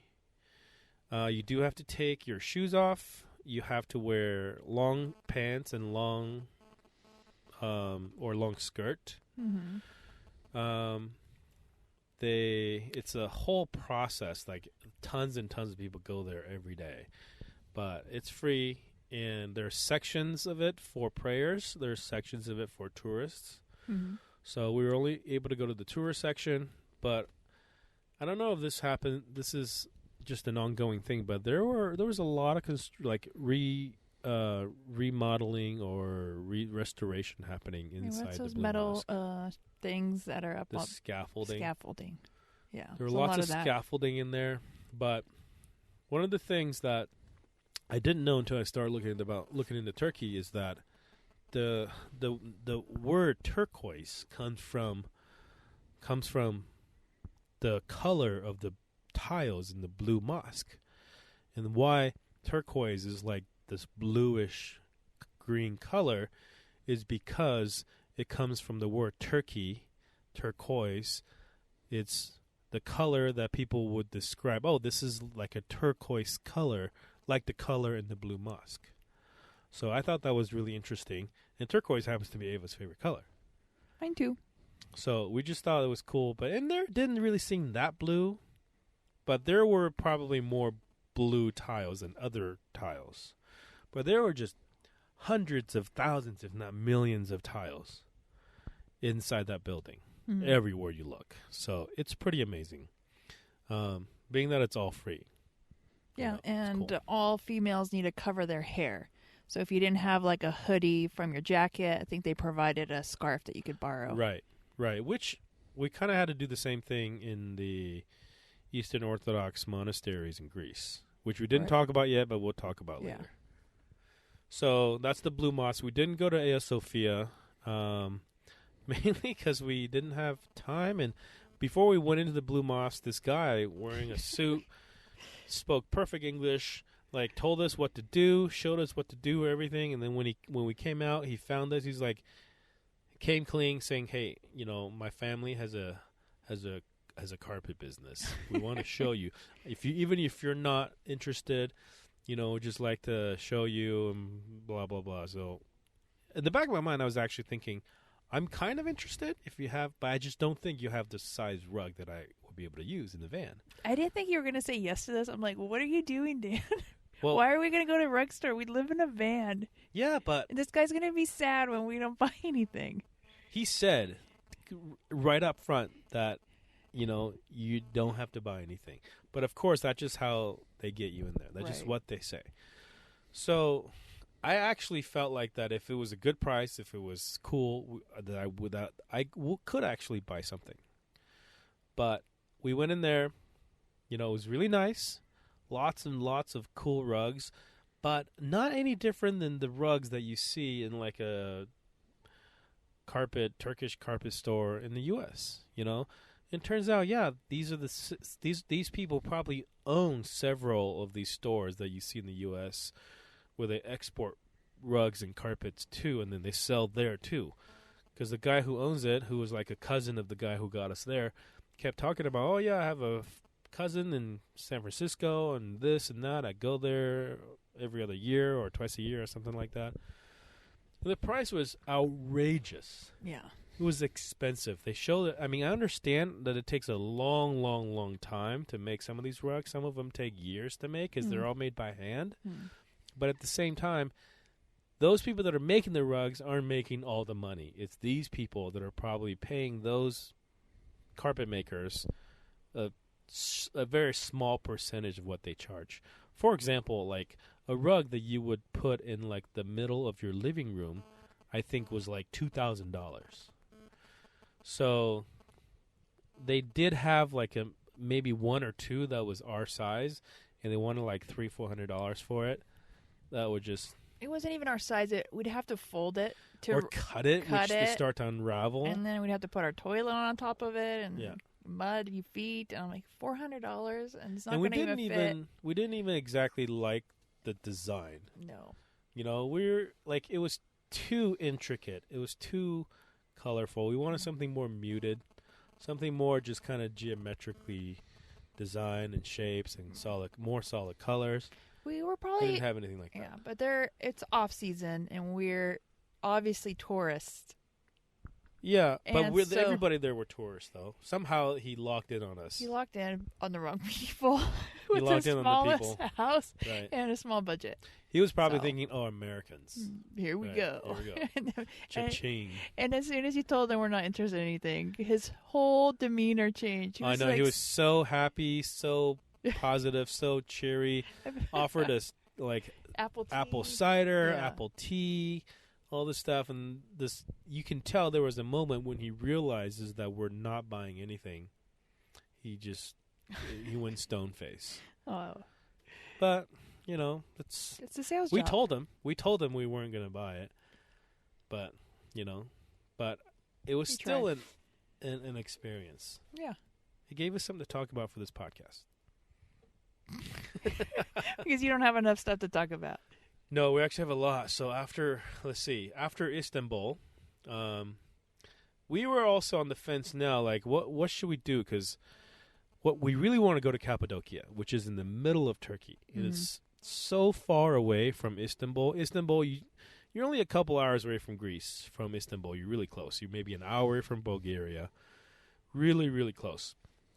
You do have to take your shoes off. You have to wear long pants and long skirt. It's a whole process. Like tons and tons of people go there every day, but it's free. And there's sections of it for prayers. There's sections of it for tourists. So we were only able to go to the tourist section, but I don't know if this happened. This is just an ongoing thing, but there was a lot of remodeling or restoration happening inside what's the those Blue metal Mosque. things that are up? The scaffolding. Scaffolding. Yeah. There were lots of scaffolding in there, but one of the things that I didn't know until I started looking into Turkey is that the word turquoise comes from the color of the tiles in the Blue Mosque, and why turquoise is like this bluish green color is because it comes from the word Turkey, turquoise. It's the color that people would describe. Oh, this is like a turquoise color, like the color in the Blue Mosque. So I thought that was really interesting. And turquoise happens to be Ava's favorite color. Mine too. So we just thought it was cool. But in there, it didn't really seem that blue. But there were probably more blue tiles than other tiles. But there were just hundreds of thousands, if not millions of tiles inside that building. Everywhere you look. So it's pretty amazing. Being that it's all free. Yeah, and cool. all females need to cover their hair. So if you didn't have like a hoodie from your jacket, I think they provided a scarf that you could borrow. Right. Which we kind of had to do the same thing in the Eastern Orthodox monasteries in Greece, which we didn't talk about yet, but we'll talk about later. So that's the Blue Mosque. We didn't go to Hagia Sophia, mainly because we didn't have time. And before we went into the Blue Mosque, this guy wearing a suit spoke perfect English, like told us what to do, showed us what to do, everything. And then when we came out, he found us. He's like, came clean, saying, "Hey, my family has a carpet business. We want to show you. Even if you're not interested, just like to show you and blah blah blah." So, in the back of my mind, I was actually thinking, I'm kind of interested if you have, but I just don't think you have the size rug that I would be able to use in the van. I didn't think you were going to say yes to this. I'm like, what are you doing, Dan? Well, why are we going to go to a rug store? We live in a van. Yeah, but this guy's going to be sad when we don't buy anything. He said right up front that, you don't have to buy anything. But of course, that's just how they get you in there. That's just what they say. So I actually felt like that if it was a good price, if it was cool, that could actually buy something. But we went in there, it was really nice, lots and lots of cool rugs, but not any different than the rugs that you see in like a Turkish carpet store in the U.S. It turns out, yeah, these people probably own several of these stores that you see in the U.S. where they export rugs and carpets too, and then they sell there too. Because the guy who owns it, who was like a cousin of the guy who got us there, kept talking about, oh yeah, I have a cousin in San Francisco and this and that. I go there every other year or twice a year or something like that. And the price was outrageous. Yeah. It was expensive. They showed it. I mean, I understand that it takes a long, long, long time to make some of these rugs. Some of them take years to make because they're all made by hand. But at the same time, those people that are making the rugs aren't making all the money. It's these people that are probably paying those carpet makers a very small percentage of what they charge. For example, like a rug that you would put in like the middle of your living room, I think was like $2,000. So they did have like maybe one or two that was our size, and they wanted like $300-400 for it. That would just... It wasn't even our size. We'd have to fold it or cut it, which would start to unravel. And then we'd have to put our toilet on top of it and mud your feet. And I'm like, $400, and it's not going to even fit. We didn't even exactly like the design. No. We're like, it was too intricate. It was too colorful. We wanted something more muted, something more just kind of geometrically designed and shapes and more solid colors. We were probably... We didn't have anything like that. Yeah, but it's off season, and we're obviously tourists. Yeah, but everybody there were tourists, though. Somehow he locked in on us. He locked in on the wrong people. He locked in on the people. House and a small budget. He was probably thinking, oh, Americans. Here we go. Here we go. Cha-ching. And as soon as he told them we're not interested in anything, his whole demeanor changed. I know. He was so happy, so positive, so cheery. Offered us like apple cider, apple tea, all this stuff, and you can tell there was a moment when he realizes that we're not buying anything. He went stone face. Oh, but it's a sales job. We told him we weren't going to buy it, but it was still an experience. Yeah, it gave us something to talk about for this podcast. Because you don't have enough stuff to talk about. No, we actually have a lot. So after Istanbul, we were also on the fence now. Like, what should we do? Because what we really want to go to Cappadocia, which is in the middle of Turkey. Mm-hmm. It's so far away from Istanbul. You're only a couple hours away from Greece. From Istanbul, you're really close. You're maybe an hour away from Bulgaria. Really, really close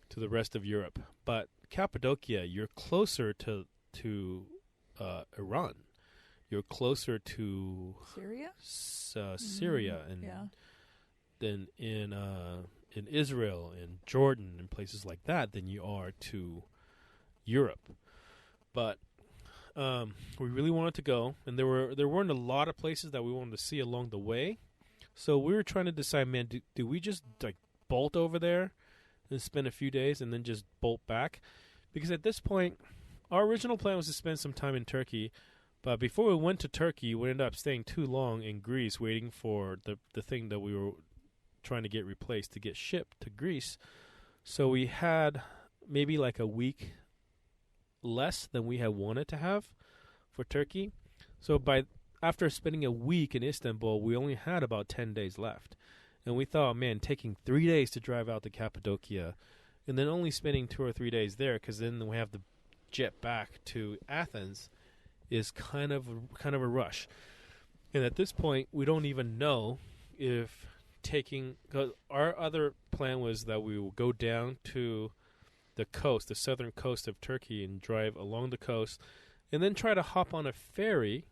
to the rest of Europe. But Cappadocia, you're closer to Iran. You're closer to Syria, and than in Israel and Jordan and places like that than you are to Europe. But we really wanted to go, and there weren't a lot of places that we wanted to see along the way. So we were trying to decide, man, do we just like bolt over there and spend a few days and then just bolt back? Because at this point, our original plan was to spend some time in Turkey, but before we went to Turkey, we ended up staying too long in Greece waiting for the thing that we were trying to get replaced to get shipped to Greece. So we had maybe like a week less than we had wanted to have for Turkey. So after spending a week in Istanbul, we only had about 10 days left. And we thought, man, taking 3 days to drive out to Cappadocia and then only spending 2 or 3 days there, because then we have to jet back to Athens, is kind of a rush. And at this point, we don't even know if because our other plan was that we will go down to the southern coast of Turkey, and drive along the coast, and then try to hop on a ferry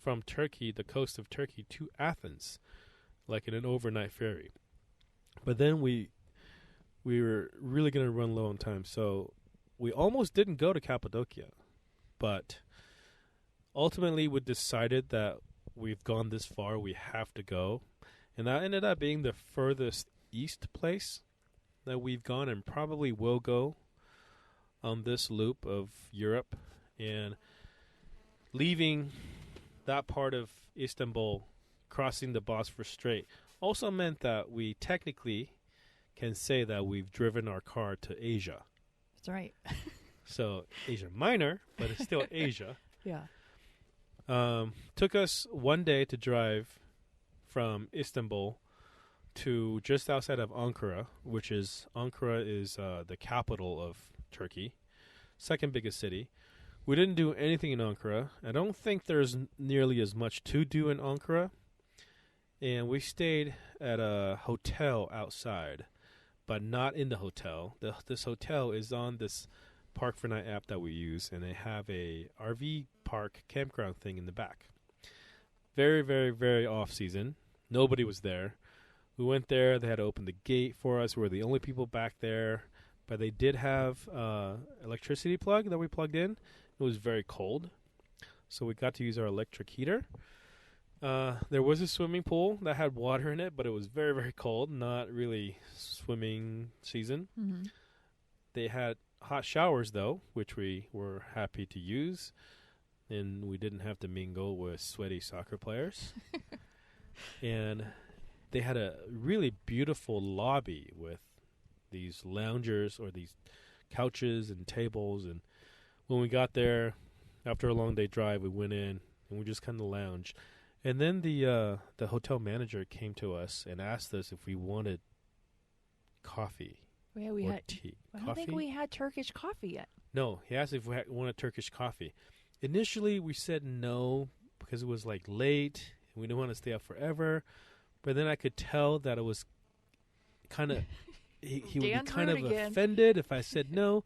from Turkey, the coast of Turkey, to Athens, like in an overnight ferry. But then we were really going to run low on time, so we almost didn't go to Cappadocia. But ultimately we decided that we've gone this far, we have to go. And that ended up being the furthest east place that we've gone and probably will go on this loop of Europe. And leaving that part of Istanbul, crossing the Bosphorus Strait, also meant that we technically can say that we've driven our car to Asia. That's right. So Asia Minor, but it's still Asia. Yeah. Took us one day to drive from Istanbul to just outside of Ankara, which is the capital of Turkey, second biggest city. We didn't do anything in Ankara. I don't think there's nearly as much to do in Ankara. And we stayed at a hotel outside, but not in the hotel. This hotel is on this Park for Night app that we use, and they have a RV park campground thing in the back. Very, very, very off-season. Nobody was there. We went there. They had to open the gate for us. We were the only people back there. But they did have electricity plug that we plugged in. It was very cold, so we got to use our electric heater. There was a swimming pool that had water in it, but it was very, very cold. Not really swimming season. Mm-hmm. They had hot showers, though, which we were happy to use. And we didn't have to mingle with sweaty soccer players. And they had a really beautiful lobby with these loungers or these couches and tables. And when we got there, after a long day drive, we went in and we just kind of lounged. And then the hotel manager came to us and asked us if we wanted coffee or tea. I don't think we had Turkish coffee yet. No, he asked if we wanted Turkish coffee. Initially, we said no because it was like late and we didn't want to stay up forever. But then I could tell that it was kind of he would be kind of offended if I said no.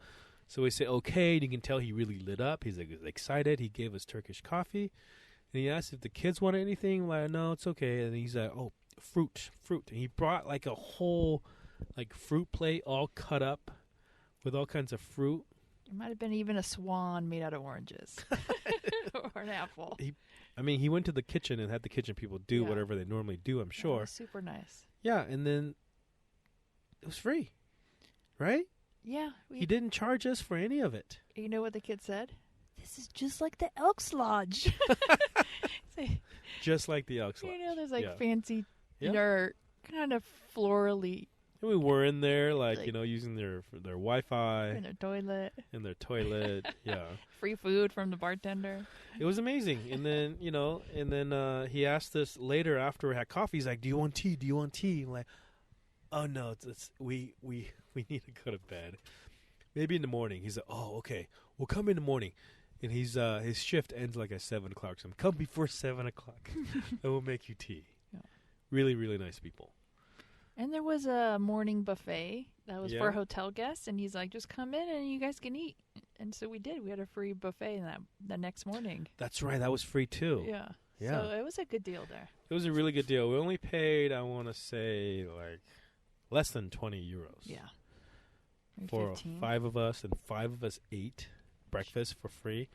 So we say okay, and you can tell he really lit up. He's like excited. He gave us Turkish coffee. And he asked if the kids wanted anything. I'm like, no, it's okay. And he's like, oh, fruit. And he brought like a whole like fruit plate all cut up with all kinds of fruit. It might have been even a swan made out of oranges. Or an apple. He went to the kitchen and had the kitchen people do whatever they normally do, I'm sure. Super nice. Yeah, and then it was free, right? Yeah. He didn't charge us for any of it. You know what the kid said? This is just like the Elks Lodge. Just like the Elks Lodge. You know, there's like fancy, they're kind of florally. And we were in there, like using their Wi-Fi. In their toilet. Yeah. Free food from the bartender. It was amazing. And then, he asked us later after we had coffee, he's like, do you want tea? I'm like, oh, no, we need to go to bed. Maybe in the morning. He's like, oh, okay, we'll come in the morning. And his shift ends like at 7 o'clock. So come before 7 o'clock and we'll make you tea. Yeah. Really, really nice people. And there was a morning buffet that was for hotel guests. And he's like, just come in and you guys can eat. And so we did. We had a free buffet the next morning. That's right. That was free too. Yeah. So it was a good deal there. It was a really good deal. We only paid, I want to say, like less than 20 euros. Yeah. For 5 of us, and 5 of us ate breakfast for free.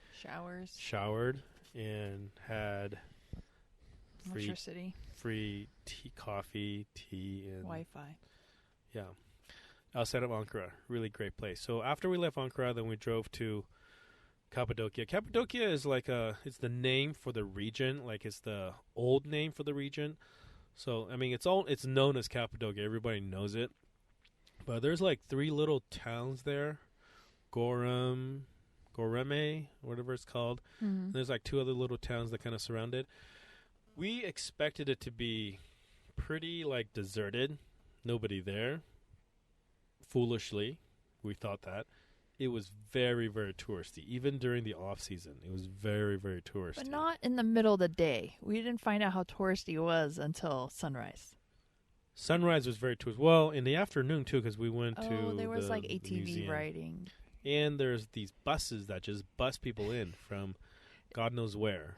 Showered and had electricity. Free coffee, and Wi-Fi. Yeah. Outside of Ankara. Really great place. So after we left Ankara, then we drove to Cappadocia. Cappadocia is like it's the name for the region. Like it's the old name for the region. So, it's known as Cappadocia. Everybody knows it. But there's like 3 little towns there. Goreme, whatever it's called. Mm-hmm. There's like 2 other little towns that kind of surround it. We expected it to be pretty like deserted. Nobody there. Foolishly, we thought that. It was very, very touristy. Even during the off season, it was very, very touristy. But not in the middle of the day. We didn't find out how touristy it was until sunrise. Sunrise was very touristy. Well, in the afternoon too, because we went to. Oh, there was like ATV museum. riding. And there's these buses that just bus people in from God knows where.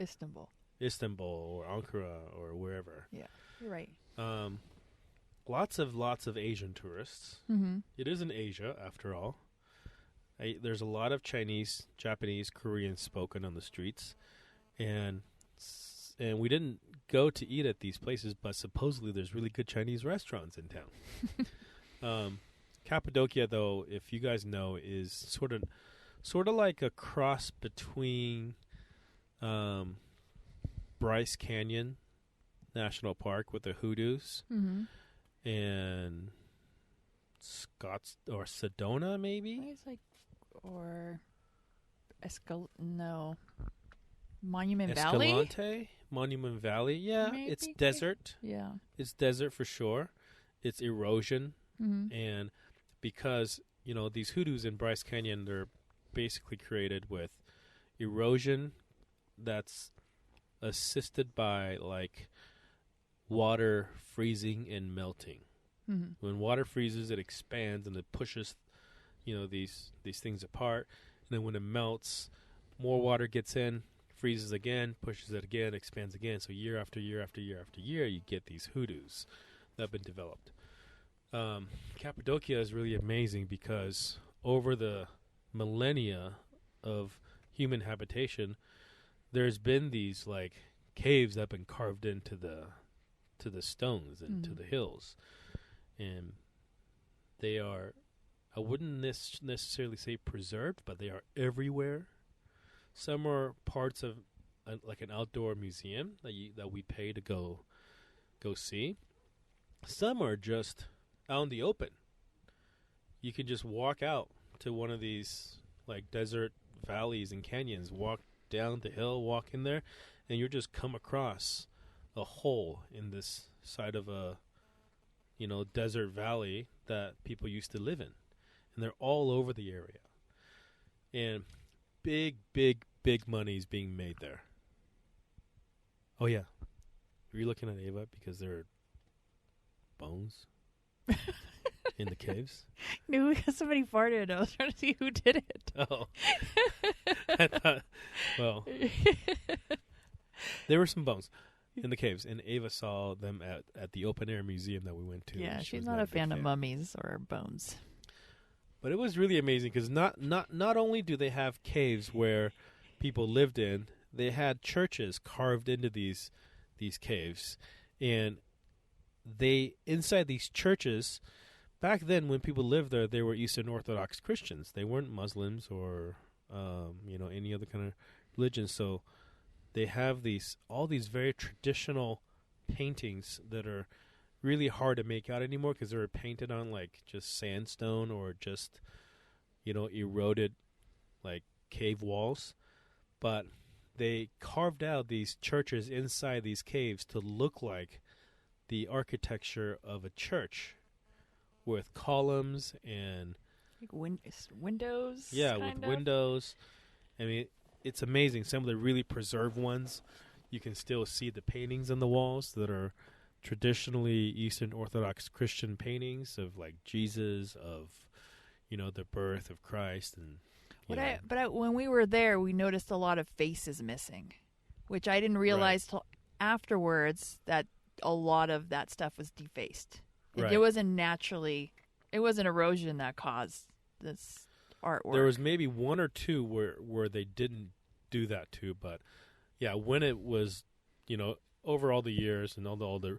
Istanbul or Ankara or wherever. Yeah, you're right. Lots of Asian tourists. Mm-hmm. It is in Asia, after all. There's a lot of Chinese, Japanese, Korean spoken on the streets. and we didn't go to eat at these places, but supposedly there's really good Chinese restaurants in town. Cappadocia, though, if you guys know, is sort of like a cross between Bryce Canyon National Park with the hoodoos and Sedona, maybe. It's like Monument Valley. Escalante, Monument Valley. Yeah, Maybe. It's desert. Yeah, It's desert for sure. It's erosion, mm-hmm. and because these hoodoos in Bryce Canyon, they're basically created with erosion that's assisted by like water freezing and melting. Mm-hmm. When water freezes, it expands and it pushes, these things apart. And then when it melts, more water gets in, freezes again, pushes it again, expands again. So year after year after year after year, you get these hoodoos that have been developed. Cappadocia is really amazing because over the millennia of human habitation, there's been these like caves that have been carved into the stones and to the hills, and they are, I wouldn't necessarily say preserved, but they are everywhere. Some are parts of like an outdoor museum that we pay to go see. Some are just out in the open. You can just walk out to one of these like desert valleys and canyons, walk down the hill, walk in there, and you'll just come across a hole in this side of a desert valley that people used to live in. And they're all over the area. And big money is being made there. Oh yeah. Are you looking at Ava because there are bones in the caves? No, because somebody farted. I was trying to see who did it. Oh. I thought, well, there were some bones in the caves, and Ava saw them at the open-air museum that we went to. Yeah, she's not a fan of mummies or bones. But it was really amazing because not only do they have caves where people lived in, they had churches carved into these caves, and they inside these churches. Back then, when people lived there, they were Eastern Orthodox Christians. They weren't Muslims or any other kind of religion. So they have all these very traditional paintings that are really hard to make out anymore because they were painted on like just sandstone or just eroded like cave walls. But they carved out these churches inside these caves to look like the architecture of a church, with columns and like windows. Yeah, with windows. I mean, it's amazing. Some of the really preserved ones, you can still see the paintings on the walls that are traditionally Eastern Orthodox Christian paintings of like Jesus, of the birth of Christ, and when we were there, we noticed a lot of faces missing, which I didn't realize till afterwards that a lot of that stuff was defaced. Right. It wasn't erosion that caused this artwork. There was maybe one or two where they didn't do that too, but yeah, when it was, over all the years and all the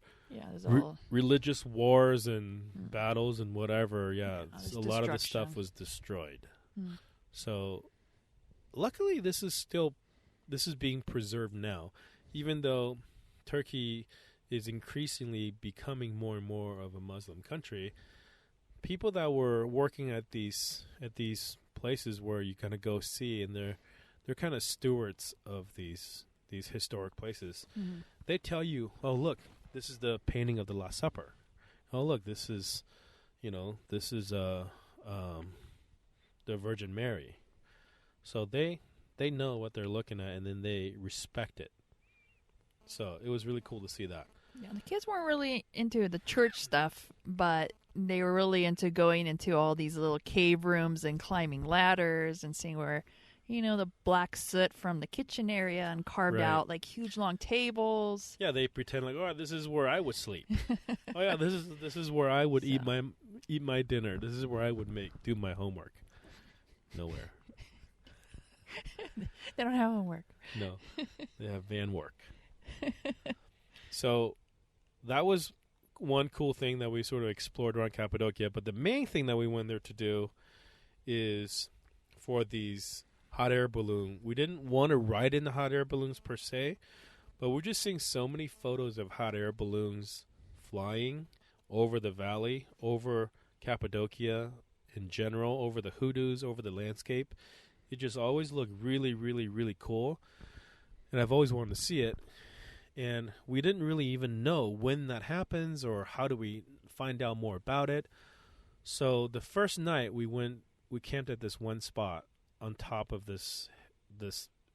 religious wars and battles and whatever, a lot of the stuff was destroyed. So, luckily, this is being preserved now, even though Turkey is increasingly becoming more and more of a Muslim country. People that were working at these places where you kind of go see, and they're kind of stewards of these historic places. Mm-hmm. They tell you, "Oh, look, this is the painting of the Last Supper. Oh, look, this is the Virgin Mary." So they know what they're looking at, and then they respect it. So it was really cool to see that. Yeah, the kids weren't really into the church stuff, but they were really into going into all these little cave rooms and climbing ladders and seeing where, the black soot from the kitchen area and carved out like huge long tables. Yeah, they pretend like, oh, this is where I would sleep. Oh yeah, this is where I would eat my dinner. This is where I would do my homework. Nowhere. They don't have homework. No, they have van work. So that was one cool thing that we sort of explored around Cappadocia. But the main thing that we went there to do is for these hot air balloon. We didn't want to ride in the hot air balloons per se, but we're just seeing so many photos of hot air balloons flying over the valley, over Cappadocia in general, over the hoodoos, over the landscape. It just always looked really, really, really cool. And I've always wanted to see it. And we didn't really even know when that happens or how do we find out more about it. So the first night we camped at this one spot on top of this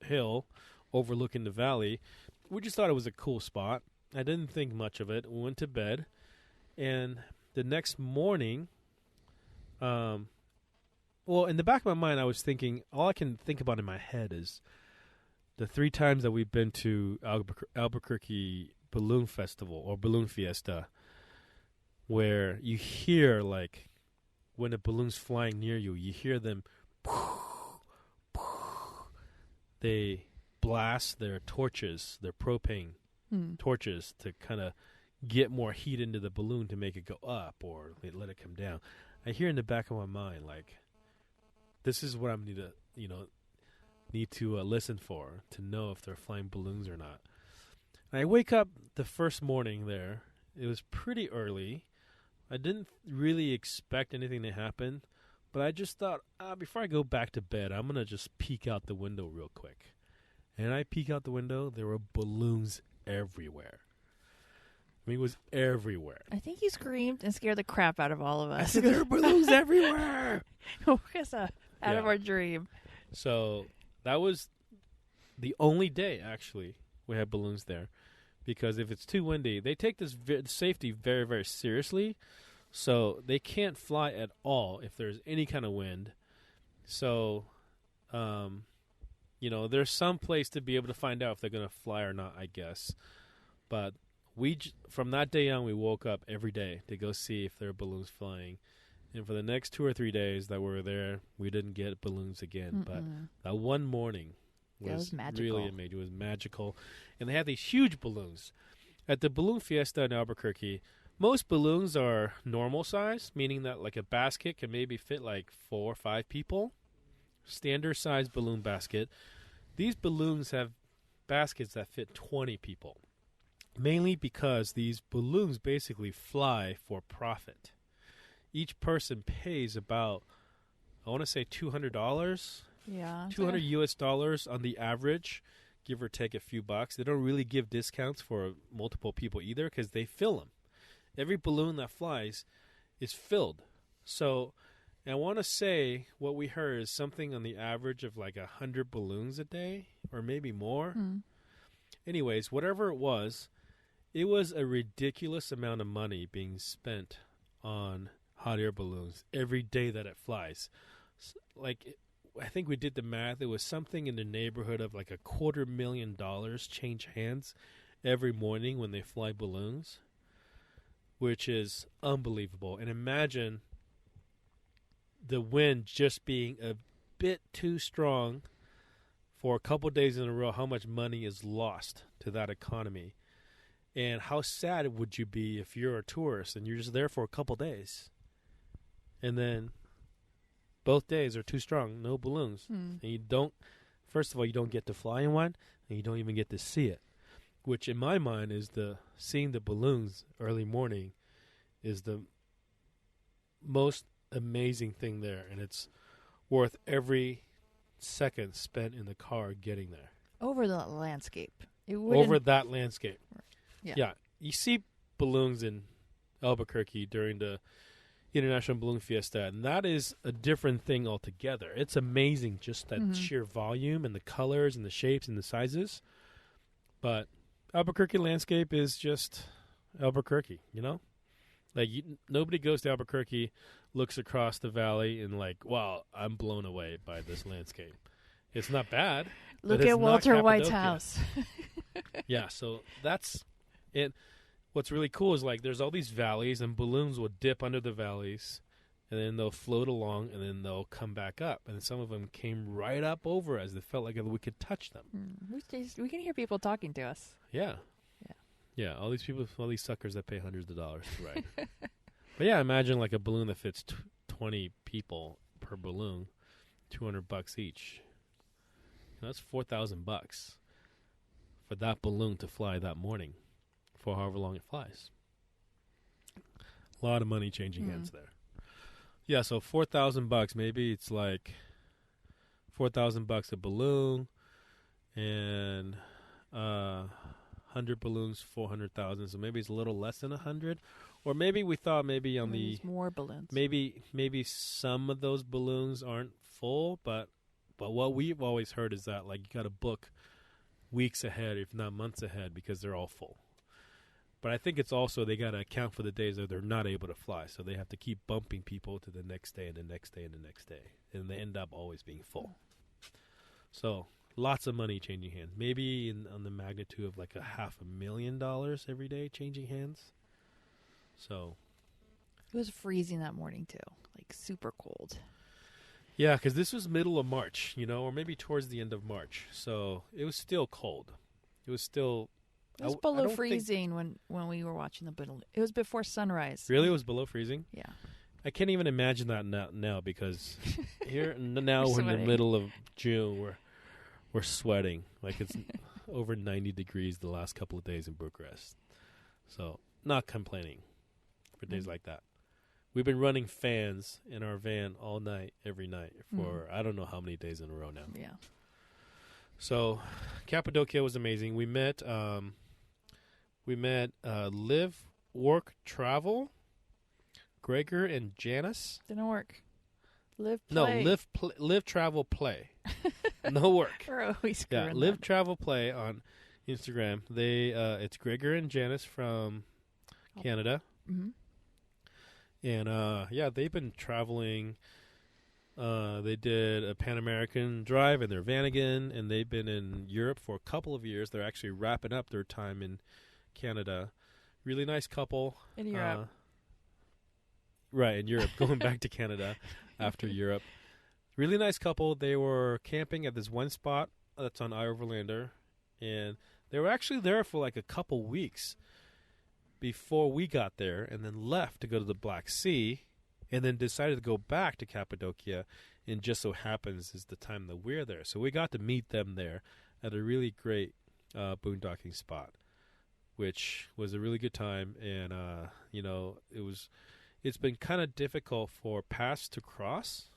hill overlooking the valley. We just thought it was a cool spot. I didn't think much of it. We went to bed. And the next morning, in the back of my mind, I was thinking, all I can think about in my head is the 3 times that we've been to Albuquerque Balloon Festival or Balloon Fiesta, where you hear, like, when a balloon's flying near you, you hear them, they blast their torches, their propane torches to kind of get more heat into the balloon to make it go up or they let it come down. I hear in the back of my mind, like, this is what I'm need to listen for to know if they're flying balloons or not. And I wake up the first morning there. It was pretty early. I didn't really expect anything to happen, but I just thought, before I go back to bed, I'm going to just peek out the window real quick. And I peek out the window, there were balloons everywhere. I mean, it was everywhere. I think you screamed and scared the crap out of all of us. I said, there are balloons everywhere! Woke us up out of our dream. So that was the only day, actually, we had balloons there. Because if it's too windy, they take this safety very, very seriously. So they can't fly at all if there's any kind of wind. So, there's some place to be able to find out if they're going to fly or not, I guess. But from that day on, we woke up every day to go see if there are balloons flying. And for the next 2 or 3 days that we were there, we didn't get balloons again. But that one morning was really amazing. It was magical. And they had these huge balloons. At the Balloon Fiesta in Albuquerque, most balloons are normal size, meaning that like a basket can maybe fit like 4 or 5 people. Standard size balloon basket. These balloons have baskets that fit 20 people. Mainly because these balloons basically fly for profit. Each person pays about, I want to say $200. Yeah. $200 US on the average, give or take a few bucks. They don't really give discounts for multiple people either because they fill them. Every balloon that flies is filled. So I want to say what we heard is something on the average of like 100 balloons a day or maybe more. Anyways, whatever it was a ridiculous amount of money being spent on hot air balloons every day that it flies. I think we did the math. It was something in the neighborhood of like $250,000 change hands every morning when they fly balloons, which is unbelievable. And imagine the wind just being a bit too strong for a couple days in a row, how much money is lost to that economy. And how sad would you be if you're a tourist and you're just there for a couple days and then both days are too strong, no balloons. And you don't, first of all, you don't get to fly in one and you don't even get to see it, which in my mind is seeing the balloons early morning is the most amazing thing there. And it's worth every second spent in the car getting there. Over the landscape. Over that landscape. Yeah. You see balloons in Albuquerque during the International Balloon Fiesta, and that is a different thing altogether. It's amazing just that sheer volume and the colors and the shapes and the sizes. But Albuquerque landscape is just Albuquerque, Like, nobody goes to Albuquerque, looks across the valley, and like, wow, I'm blown away by this landscape. It's not bad. Look at Walter White's house. Yeah, so that's it. What's really cool is like there's all these valleys and balloons will dip under the valleys. and then they'll float along, and then they'll come back up. And some of them came right up over us. It felt like we could touch them. We can hear people talking to us. Yeah. Yeah. Yeah, all these people, all these suckers that pay hundreds of dollars to ride. But yeah, imagine like a balloon that fits 20 people per balloon, $200 each. That's $4,000 for that balloon to fly that morning for however long it flies. A lot of money changing hands there. Yeah, so $4,000. Maybe it's like $4,000 a balloon, and 100 balloons, 400,000. So maybe it's a little less than 100, or maybe we thought maybe on the more balloons. Maybe some of those balloons aren't full, but what we've always heard is that like you got to book weeks ahead, if not months ahead, because they're all full. But I think it's also they got to account for the days that they're not able to fly. So they have to keep bumping people to the next day and the next day and the next day. And they end up always being full. So lots of money changing hands. Maybe on the magnitude of like $500,000 every day changing hands. So it was freezing that morning too. Like super cold. Yeah, because this was middle of March, or maybe towards the end of March. So it was still cold. It was still... It was below freezing when we were watching the balloon. It was before sunrise. Really? It was below freezing? Yeah. I can't even imagine that now because here now we're in the middle of June. We're sweating. Like it's over 90 degrees the last couple of days in Bucharest. So not complaining for days like that. We've been running fans in our van all night, every night for I don't know how many days in a row now. Yeah. So Cappadocia was amazing. We met Live, Work, Travel, Gregor and Janice. Didn't work. Live, Travel, Play. No work. We're always screwing Yeah, Live, Travel, Play on Instagram. It's Gregor and Janice from Canada. Mm-hmm. And they've been traveling. They did a Pan American drive in their van again, and they've been in Europe for a couple of years. They're actually wrapping up their time in Canada. Really nice couple. In Europe. Right, in Europe. Going back to Canada after Europe. Really nice couple. They were camping at this one spot that's on Overlander, and they were actually there for like a couple weeks before we got there, and then left to go to the Black Sea, and then decided to go back to Cappadocia, and just so happens is the time that we're there. So we got to meet them there at a really great boondocking spot, which was a really good time. And it's been kind of difficult for paths to cross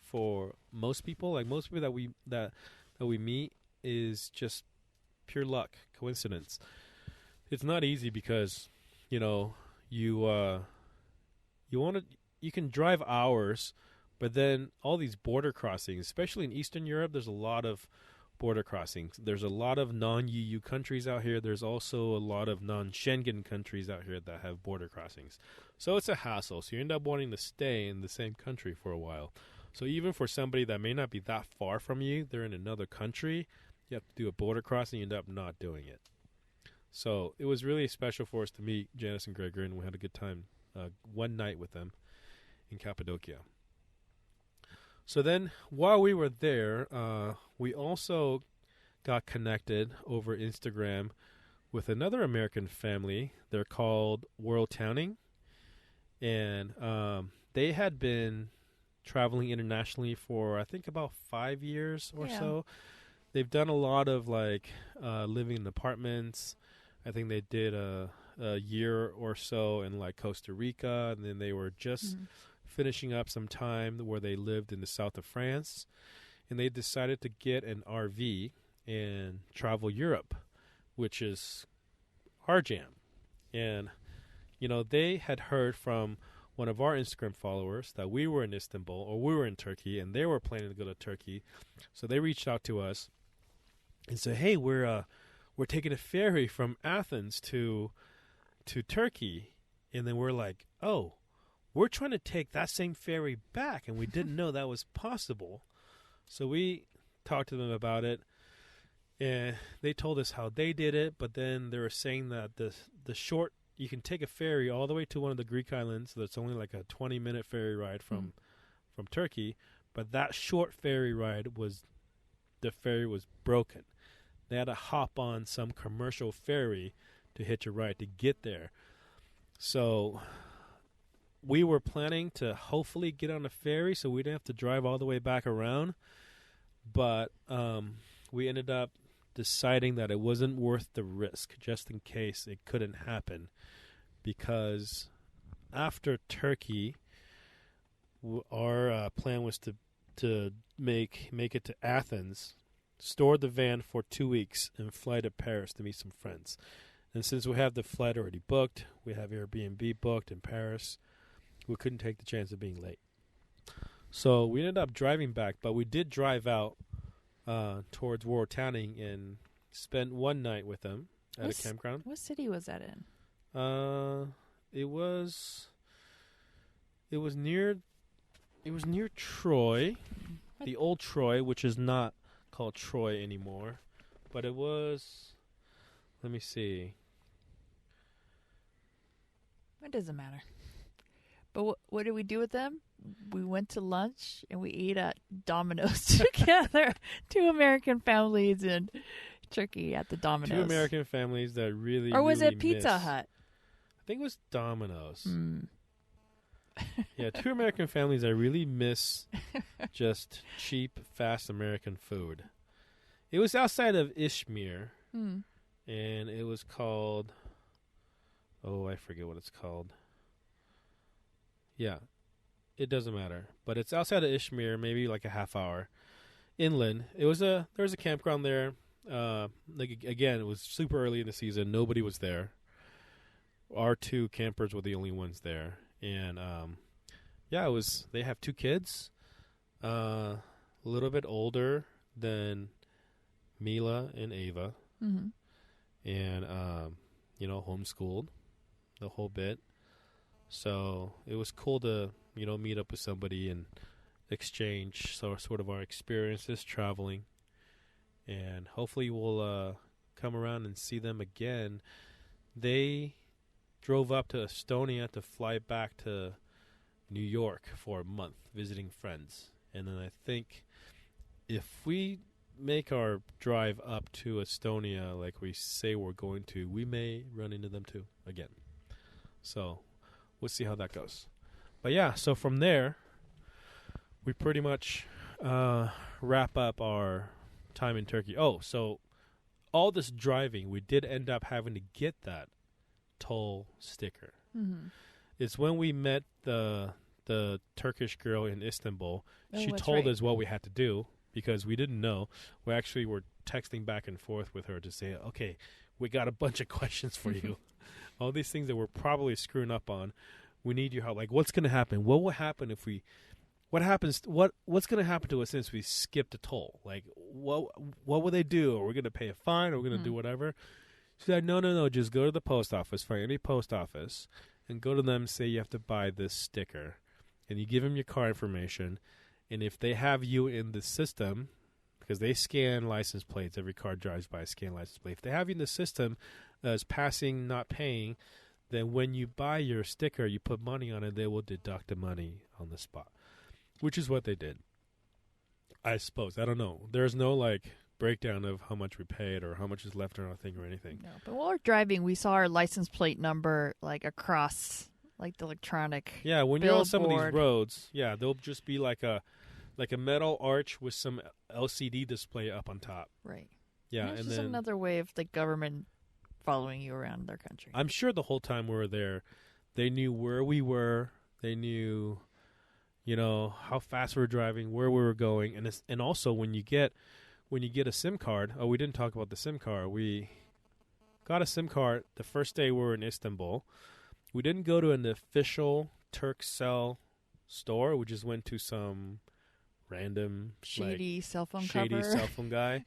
for most people. Like most people that we meet is just pure luck, coincidence. It's not easy because you can drive hours, but then all these border crossings, especially in Eastern Europe, there's a lot of border crossings. There's a lot of non-EU countries out here. There's also a lot of non-Schengen countries out here that have border crossings. So it's a hassle. So you end up wanting to stay in the same country for a while. So even for somebody that may not be that far from you, they're in another country, you have to do a border crossing, you end up not doing it. So it was really special for us to meet Janice and Gregor, and we had a good time one night with them in Cappadocia. So then while we were there, we also got connected over Instagram with another American family. They're called World Towning, and they had been traveling internationally for I think about 5 years or so. They've done a lot of living in apartments. I think they did a year or so in Costa Rica, and then they were just finishing up some time where they lived in the south of France, and they decided to get an RV and travel Europe, which is our jam. And they had heard from one of our Instagram followers that we were in Istanbul, or we were in Turkey, and they were planning to go to Turkey. So they reached out to us and said, "Hey, we're taking a ferry from Athens to Turkey." And then we're like, "Oh, we're trying to take that same ferry back, and we didn't know that was possible." So we talked to them about it, and they told us how they did it. But then they were saying that the short you can take a ferry all the way to one of the Greek islands. That's only like a 20-minute ferry ride from Turkey. But that short ferry ride the ferry was broken. They had to hop on some commercial ferry to hitch a ride to get there. So we were planning to hopefully get on a ferry so we didn't have to drive all the way back around. But we ended up deciding that it wasn't worth the risk just in case it couldn't happen. Because after Turkey, our plan was to make it to Athens, store the van for 2 weeks, and fly to Paris to meet some friends. And since we have the flight already booked, we have Airbnb booked in Paris, we couldn't take the chance of being late. So we ended up driving back, but we did drive out towards World Tanning and spent one night with them at a campground. What city was that in? It was near Troy, the old Troy, which is not called Troy anymore, but it was. Let me see. It doesn't matter. But what did we do with them? We went to lunch and we ate at Domino's together. 2 American families in Turkey at the Domino's. 2 American families that really, or was really it Pizza Hut? I think it was Domino's. Yeah, 2 American families that really miss just cheap, fast American food. It was outside of Izmir, and it was called. Oh, I forget what it's called. Yeah, it doesn't matter. But it's outside of Izmir, maybe like a half hour inland. There was a campground there. Again, it was super early in the season. Nobody was there. Our 2 campers were the only ones there. And, it was, they have 2 kids, a little bit older than Mila and Ava. Mm-hmm. And, homeschooled the whole bit. So it was cool to, meet up with somebody and exchange sort of our experiences traveling. And hopefully we'll come around and see them again. They drove up to Estonia to fly back to New York for a month visiting friends. And then I think if we make our drive up to Estonia like we say we're going to, we may run into them too again. So we'll see how that goes. But yeah, so from there, we pretty much wrap up our time in Turkey. Oh, so all this driving, we did end up having to get that toll sticker. Mm-hmm. It's when we met the Turkish girl in Istanbul. She told us what we had to do because we didn't know. We actually were texting back and forth with her to say, okay, we got a bunch of questions for you. All these things that we're probably screwing up on. We need your help. Like, what's going to happen? What will happen if we... What's going to happen to us since we skipped a toll? Like, what will they do? Are we going to pay a fine? Are we going to do whatever? She said, no, just go to the post office, find any post office, and go to them and say you have to buy this sticker. And you give them your car information. And if they have you in the system, because they scan license plates, every car drives by a scan license plate. If they have you in the system as passing, not paying, then when you buy your sticker, you put money on it, they will deduct the money on the spot. Which is what they did. I suppose. I don't know. There's no, breakdown of how much we paid or how much is left on our thing or anything. No, but while we're driving, we saw our license plate number, across, the electronic Yeah, when you're on some of these roads, there'll just be like a metal arch with some LCD display up on top. Right. Yeah, and then another way of the government following you around their country. I'm sure the whole time we were there, they knew where we were. They knew... how fast we were driving, where we were going, and also when you get a SIM card. Oh, we didn't talk about the SIM card. We got a SIM card the first day we were in Istanbul. We didn't go to an official Turkcell store. We just went to some random shady cell phone guy,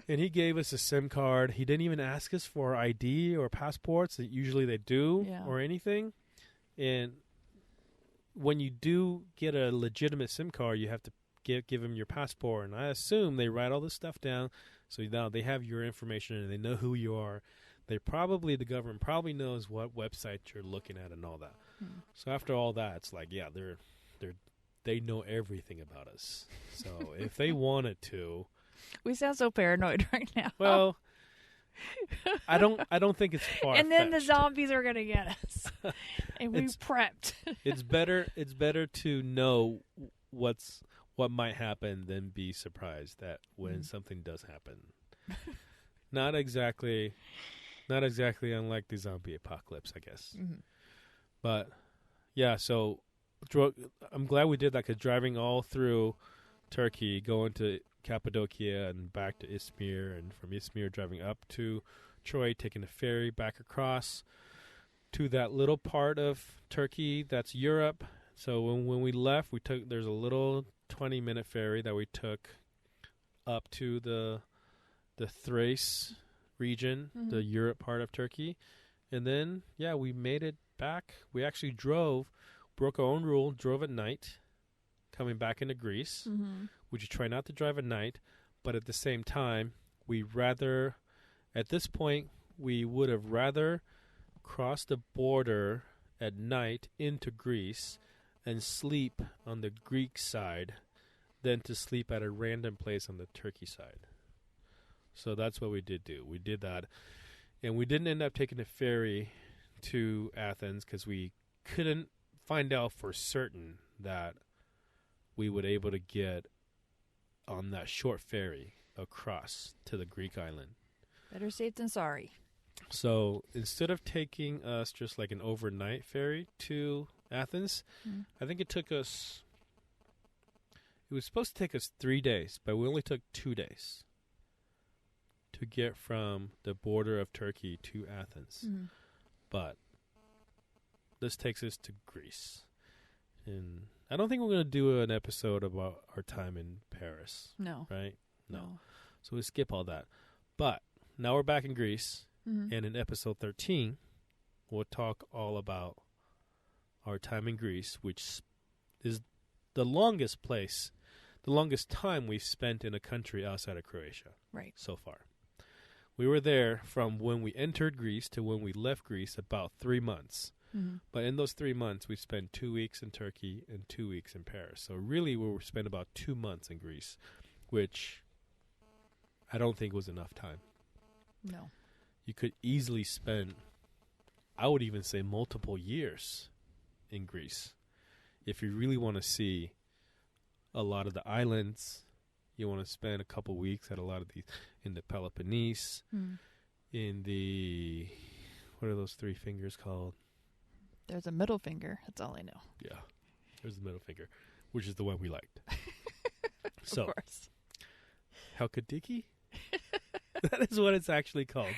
and he gave us a SIM card. He didn't even ask us for ID or passports. Usually they do, or anything, and when you do get a legitimate SIM card, you have to give them your passport. And I assume they write all this stuff down So now they have your information and they know who you are. The government probably knows what website you're looking at and all that. So after all that, it's like, yeah, they know everything about us. So if they wanted to, we sound so paranoid right now. well, I don't think it's far. And then the zombies are gonna get us, and we prepped. It's better to know what might happen than be surprised that when something does happen. Not exactly unlike the zombie apocalypse, I guess. Mm-hmm. But yeah, so I'm glad we did that, because driving all through Turkey, going to Cappadocia and back to Izmir, and from Izmir driving up to Troy, taking a ferry back across to that little part of Turkey that's Europe. So when we left, there's a little 20-minute ferry that we took up to the Thrace region, the Europe part of Turkey. And then, yeah, we made it back. We actually broke our own rule, drove at night, coming back into Greece, which you try not to drive at night. But at the same time, at this point, we would have rather crossed the border at night into Greece and sleep on the Greek side than to sleep at a random place on the Turkey side. So that's what we did do. We did that. And we didn't end up taking a ferry to Athens because we couldn't find out for certain that we would able to get on that short ferry across to the Greek island. Better safe than sorry. So instead of taking us just like an overnight ferry to Athens, I think it was supposed to take us 3 days, but we only took 2 days to get from the border of Turkey to Athens. But this takes us to Greece. And I don't think we're going to do an episode about our time in Paris. No. Right? No. So we skip all that. But now we're back in Greece. And in episode 13, we'll talk all about our time in Greece, which is the longest time we've spent in a country outside of Croatia. Right. So far. We were there from when we entered Greece to when we left Greece, about 3 months. But in those 3 months, we spent 2 weeks in Turkey and 2 weeks in Paris. So really, we spent about 2 months in Greece, which I don't think was enough time. No. You could easily spend, I would even say, multiple years in Greece. If you really want to see a lot of the islands, you want to spend a couple weeks at a lot of these, in the Peloponnese, in the, what are those 3 fingers called? There's a middle finger. That's all I know. Yeah, there's the middle finger, which is the one we liked. Of course. Halkidiki? That is what it's actually called.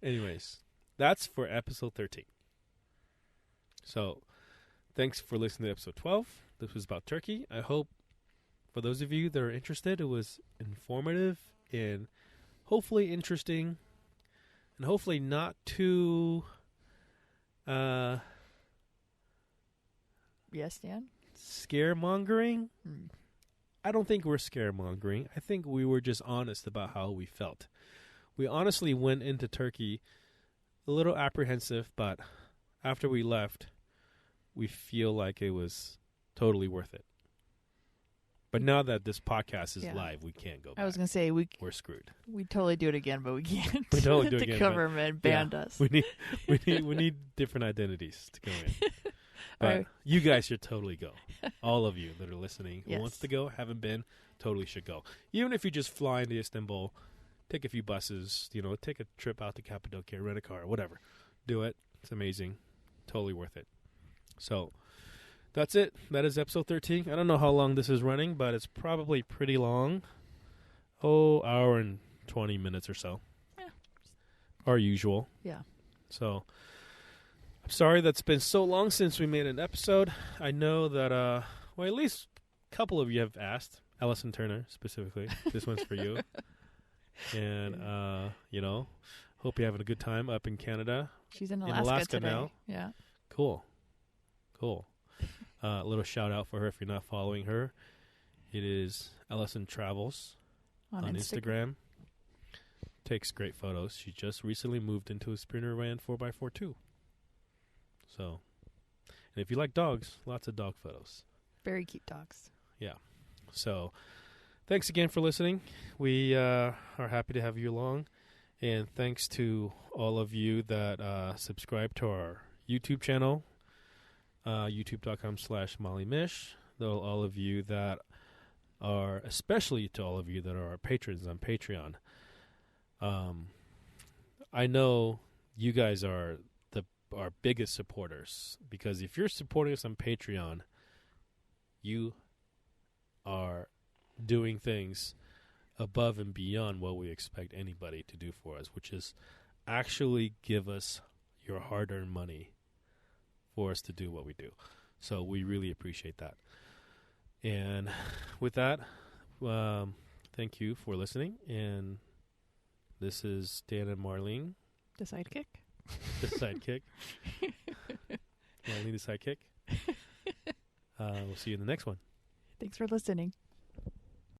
Anyways, that's for episode 13. So, thanks for listening to episode 12. This was about Turkey. I hope for those of you that are interested, it was informative and hopefully interesting and hopefully not too... Yes, Dan? Scaremongering? I don't think we're scaremongering. I think we were just honest about how we felt. We honestly went into Turkey a little apprehensive, but after we left, we feel like it was totally worth it. But now that this podcast is live, we can't go back. I was going to say, we're screwed. We'd totally do it again, but we can't. We totally do it the again. The government banned us. We need different identities to go in. But you guys should totally go. All of you that are listening who wants to go, haven't been, totally should go. Even if you just fly into Istanbul, take a few buses, take a trip out to Cappadocia, rent a car, whatever. Do it. It's amazing. Totally worth it. So... that's it. That is episode 13. I don't know how long this is running, but it's probably pretty long. Hour and 20 minutes or so. Yeah. Our usual. Yeah. So, I'm sorry that's been so long since we made an episode. I know that, at least a couple of you have asked. Allison Turner, specifically. This one's for you. And, hope you're having a good time up in Canada. She's in Alaska today. Now. Yeah. Cool. A little shout out for her if you're not following her. It is Ellison Travels on Instagram. Takes great photos. She just recently moved into a Sprinter Van 4x4 too. So, and if you like dogs, lots of dog photos. Very cute dogs. Yeah. So, thanks again for listening. We are happy to have you along. And thanks to all of you that subscribe to our YouTube channel, youtube.com/MollyMish. Though all of you that are, especially to all of you that are our patrons on Patreon. I know you guys are our biggest supporters, because if you're supporting us on Patreon, you are doing things above and beyond what we expect anybody to do for us, which is actually give us your hard-earned money for us to do what we do. So we really appreciate that. And with that, thank you for listening. And this is Dan and Marlene. The sidekick? The sidekick. Marlene, the sidekick. We'll see you in the next one. Thanks for listening.